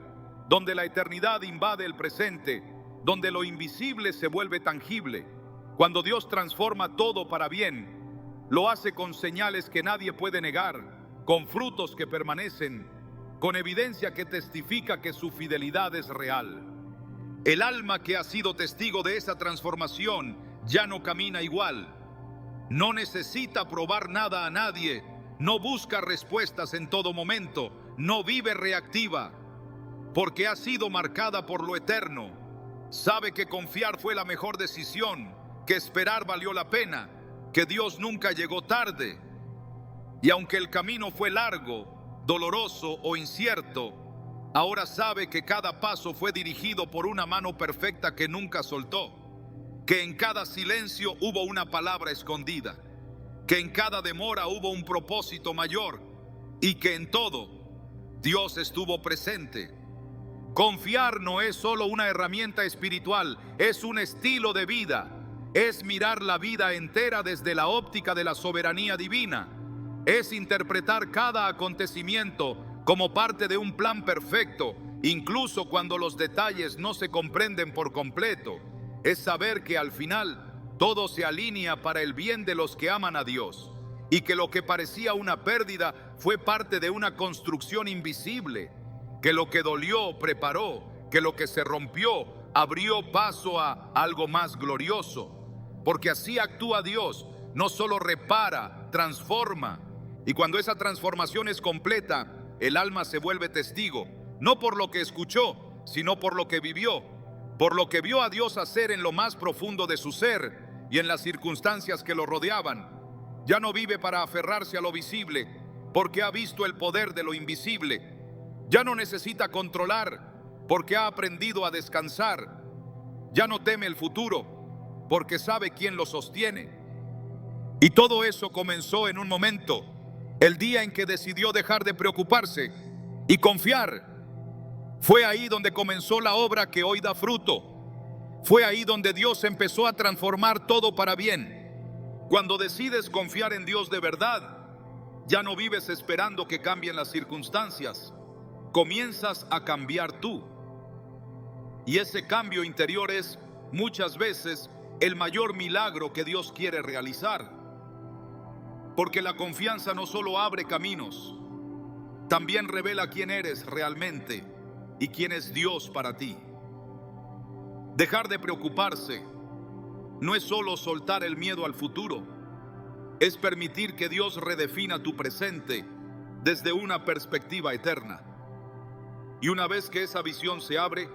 donde la eternidad invade el presente, donde lo invisible se vuelve tangible. Cuando Dios transforma todo para bien, lo hace con señales que nadie puede negar, con frutos que permanecen, con evidencia que testifica que su fidelidad es real. El alma que ha sido testigo de esa transformación ya no camina igual. No necesita probar nada a nadie, no busca respuestas en todo momento, no vive reactiva, porque ha sido marcada por lo eterno. Sabe que confiar fue la mejor decisión, que esperar valió la pena, que Dios nunca llegó tarde. Y aunque el camino fue largo, doloroso o incierto, Ahora sabe que cada paso fue dirigido por una mano perfecta que nunca soltó, que en cada silencio hubo una palabra escondida, que en cada demora hubo un propósito mayor y que en todo Dios estuvo presente. Confiar no es solo una herramienta espiritual, es un estilo de vida. Es mirar la vida entera desde la óptica de la soberanía divina. Es interpretar cada acontecimiento como parte de un plan perfecto, incluso cuando los detalles no se comprenden por completo. Es saber que al final todo se alinea para el bien de los que aman a Dios, y que lo que parecía una pérdida fue parte de una construcción invisible, que lo que dolió preparó, que lo que se rompió abrió paso a algo más glorioso. Porque así actúa Dios, no solo repara, transforma. Y cuando esa transformación es completa, el alma se vuelve testigo, no por lo que escuchó, sino por lo que vivió, por lo que vio a Dios hacer en lo más profundo de su ser y en las circunstancias que lo rodeaban. Ya no vive para aferrarse a lo visible, porque ha visto el poder de lo invisible. Ya no necesita controlar, porque ha aprendido a descansar. Ya no teme el futuro, porque sabe quién lo sostiene. Y todo eso comenzó en un momento, el día en que decidió dejar de preocuparse y confiar. Fue ahí donde comenzó la obra que hoy da fruto. Fue ahí donde Dios empezó a transformar todo para bien. Cuando decides confiar en Dios de verdad, ya no vives esperando que cambien las circunstancias. Comienzas a cambiar tú. Y ese cambio interior es muchas veces el mayor milagro que Dios quiere realizar. Porque la confianza no solo abre caminos, también revela quién eres realmente y quién es Dios para ti. Dejar de preocuparse no es solo soltar el miedo al futuro, es permitir que Dios redefina tu presente desde una perspectiva eterna. Y una vez que esa visión se abre,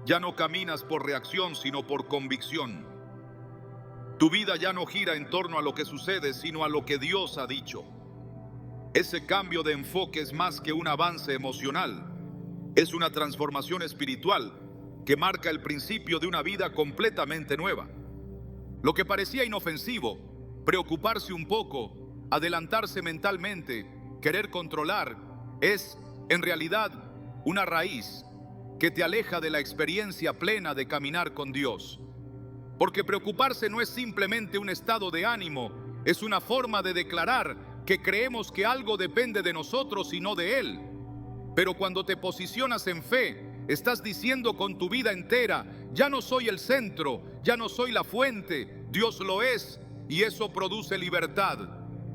ya no caminas por reacción, sino por convicción. Tu vida ya no gira en torno a lo que sucede, sino a lo que Dios ha dicho. Ese cambio de enfoque es más que un avance emocional. Es una transformación espiritual que marca el principio de una vida completamente nueva. Lo que parecía inofensivo, preocuparse un poco, adelantarse mentalmente, querer controlar, es en realidad una raíz que te aleja de la experiencia plena de caminar con Dios. Porque preocuparse no es simplemente un estado de ánimo, es una forma de declarar que creemos que algo depende de nosotros y no de Él. Pero cuando te posicionas en fe, estás diciendo con tu vida entera: ya no soy el centro, ya no soy la fuente, Dios lo es, y eso produce libertad.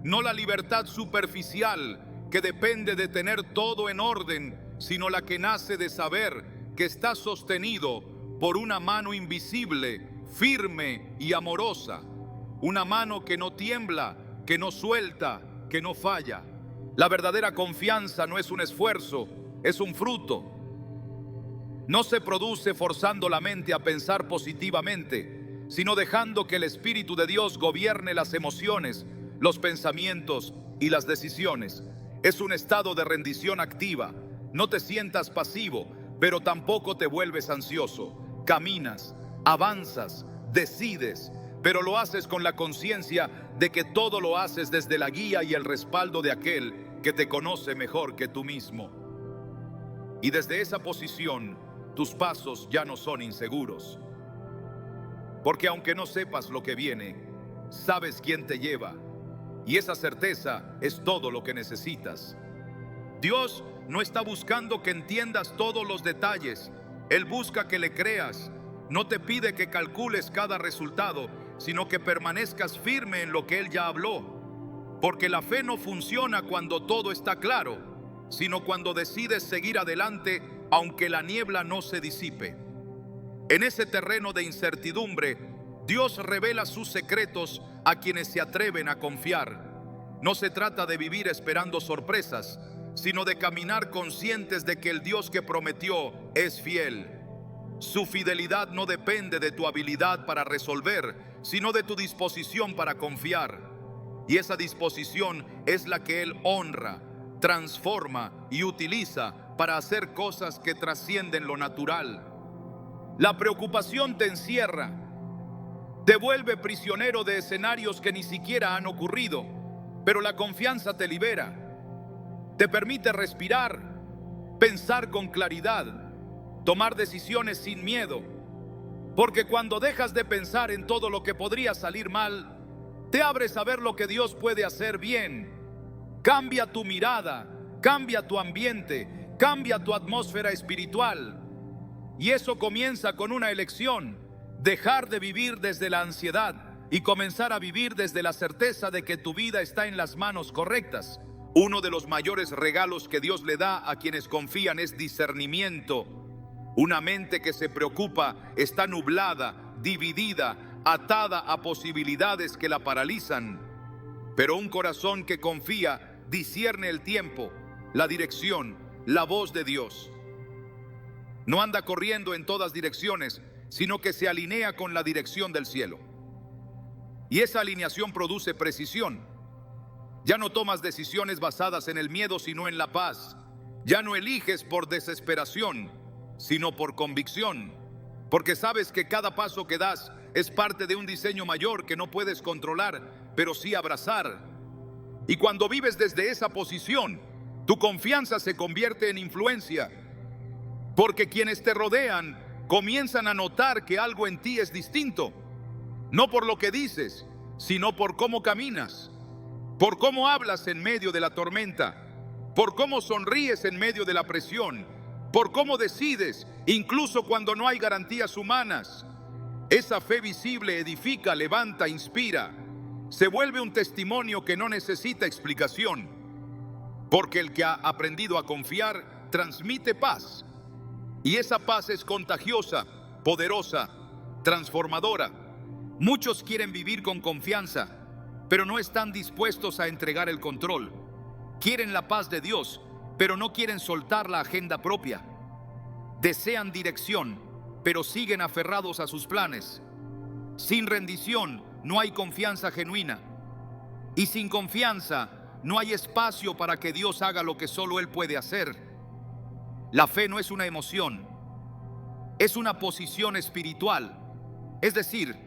No la libertad superficial que depende de tener todo en orden, sino la que nace de saber que estás sostenido por una mano invisible, firme y amorosa, una mano que no tiembla, que no suelta, que no falla. La verdadera confianza no es un esfuerzo, es un fruto. No se produce forzando la mente a pensar positivamente, sino dejando que el Espíritu de Dios gobierne las emociones, los pensamientos y las decisiones. Es un estado de rendición activa. No te sientas pasivo, pero tampoco te vuelves ansioso. Caminas, avanzas, decides, pero lo haces con la conciencia de que todo lo haces desde la guía y el respaldo de aquel que te conoce mejor que tú mismo. Y desde esa posición, tus pasos ya no son inseguros. Porque aunque no sepas lo que viene, sabes quién te lleva. Y esa certeza es todo lo que necesitas. Dios no está buscando que entiendas todos los detalles. Él busca que le creas. No te pide que calcules cada resultado, sino que permanezcas firme en lo que Él ya habló. Porque la fe no funciona cuando todo está claro, sino cuando decides seguir adelante aunque la niebla no se disipe. En ese terreno de incertidumbre, Dios revela sus secretos a quienes se atreven a confiar. No se trata de vivir esperando sorpresas, sino de caminar conscientes de que el Dios que prometió es fiel. Su fidelidad no depende de tu habilidad para resolver, sino de tu disposición para confiar. Y esa disposición es la que Él honra, transforma y utiliza para hacer cosas que trascienden lo natural. La preocupación te encierra, te vuelve prisionero de escenarios que ni siquiera han ocurrido, pero la confianza te libera, te permite respirar, pensar con claridad, tomar decisiones sin miedo, porque cuando dejas de pensar en todo lo que podría salir mal, te abres a ver lo que Dios puede hacer bien. Cambia tu mirada, cambia tu ambiente, cambia tu atmósfera espiritual. Y eso comienza con una elección: dejar de vivir desde la ansiedad y comenzar a vivir desde la certeza de que tu vida está en las manos correctas. Uno de los mayores regalos que Dios le da a quienes confían es discernimiento. Una mente que se preocupa está nublada, dividida, atada a posibilidades que la paralizan. Pero un corazón que confía discierne el tiempo, la dirección, la voz de Dios. No anda corriendo en todas direcciones, sino que se alinea con la dirección del cielo. Y esa alineación produce precisión. Ya no tomas decisiones basadas en el miedo, sino en la paz. Ya no eliges por desesperación, sino por convicción, porque sabes que cada paso que das es parte de un diseño mayor que no puedes controlar, pero sí abrazar. Y cuando vives desde esa posición, tu confianza se convierte en influencia, porque quienes te rodean comienzan a notar que algo en ti es distinto, no por lo que dices, sino por cómo caminas, por cómo hablas en medio de la tormenta, por cómo sonríes en medio de la presión, por cómo decides incluso cuando no hay garantías humanas. Esa fe visible edifica, levanta, inspira. Se vuelve un testimonio que no necesita explicación, porque el que ha aprendido a confiar transmite paz. Y esa paz es contagiosa, poderosa, transformadora. Muchos quieren vivir con confianza, pero no están dispuestos a entregar el control. Quieren la paz de Dios, pero no quieren soltar la agenda propia. Desean dirección, pero siguen aferrados a sus planes. Sin rendición no hay confianza genuina. Y sin confianza no hay espacio para que Dios haga lo que solo Él puede hacer. La fe no es una emoción, es una posición espiritual. Es decir,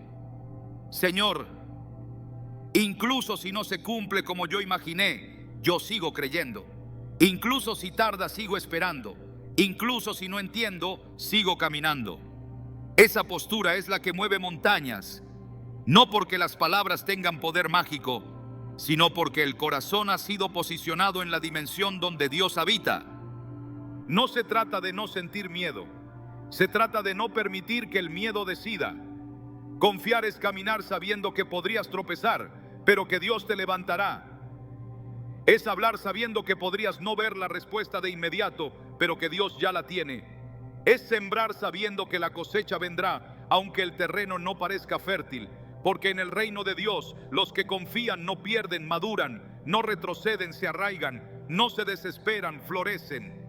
Señor, incluso si no se cumple como yo imaginé, yo sigo creyendo. Incluso si tarda, sigo esperando. Incluso si no entiendo, sigo caminando. Esa postura es la que mueve montañas, no porque las palabras tengan poder mágico, sino porque el corazón ha sido posicionado en la dimensión donde Dios habita. No se trata de no sentir miedo, se trata de no permitir que el miedo decida. Confiar es caminar sabiendo que podrías tropezar, pero que Dios te levantará. Es hablar sabiendo que podrías no ver la respuesta de inmediato, pero que Dios ya la tiene. Es sembrar sabiendo que la cosecha vendrá, aunque el terreno no parezca fértil, porque en el reino de Dios los que confían no pierden, maduran, no retroceden, se arraigan, no se desesperan, florecen.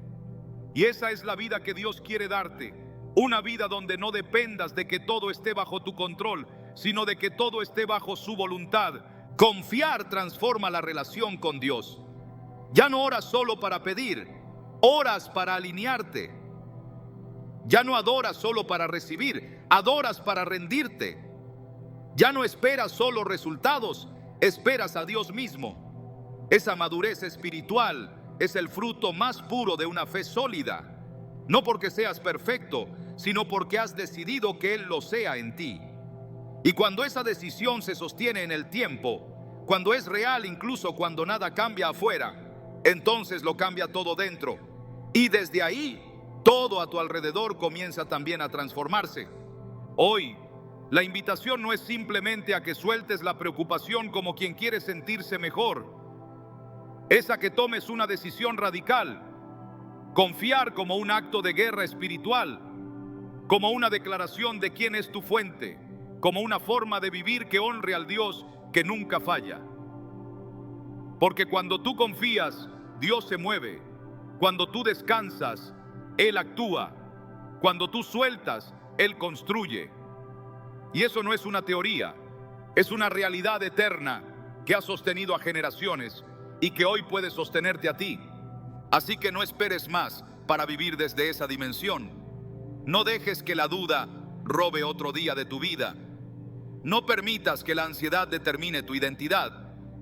Y esa es la vida que Dios quiere darte, una vida donde no dependas de que todo esté bajo tu control, sino de que todo esté bajo su voluntad. Confiar transforma la relación con Dios. Ya no oras solo para pedir, oras para alinearte. Ya no adoras solo para recibir, adoras para rendirte. Ya no esperas solo resultados, esperas a Dios mismo. Esa madurez espiritual es el fruto más puro de una fe sólida. No porque seas perfecto, sino porque has decidido que Él lo sea en ti. Y cuando esa decisión se sostiene en el tiempo, cuando es real incluso cuando nada cambia afuera, entonces lo cambia todo dentro. Y desde ahí, todo a tu alrededor comienza también a transformarse. Hoy, la invitación no es simplemente a que sueltes la preocupación como quien quiere sentirse mejor. Es a que tomes una decisión radical. Confiar como un acto de guerra espiritual, como una declaración de quién es tu fuente, como una forma de vivir que honre al Dios que nunca falla. Porque cuando tú confías, Dios se mueve. Cuando tú descansas, Él actúa. Cuando tú sueltas, Él construye. Y eso no es una teoría, es una realidad eterna que ha sostenido a generaciones y que hoy puede sostenerte a ti. Así que no esperes más, para vivir desde esa dimensión. No dejes que la duda robe otro día de tu vida. No permitas que la ansiedad determine tu identidad.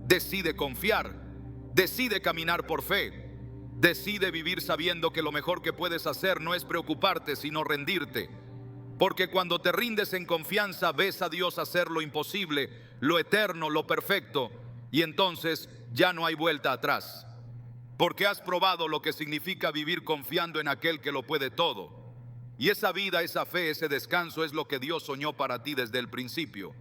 Decide confiar. Decide caminar por fe. Decide vivir sabiendo que lo mejor que puedes hacer no es preocuparte, sino rendirte. Porque cuando te rindes en confianza, ves a Dios hacer lo imposible, lo eterno, lo perfecto, y entonces ya no hay vuelta atrás. Porque has probado lo que significa vivir confiando en aquel que lo puede todo. Y esa vida, esa fe, ese descanso es lo que Dios soñó para ti desde el principio.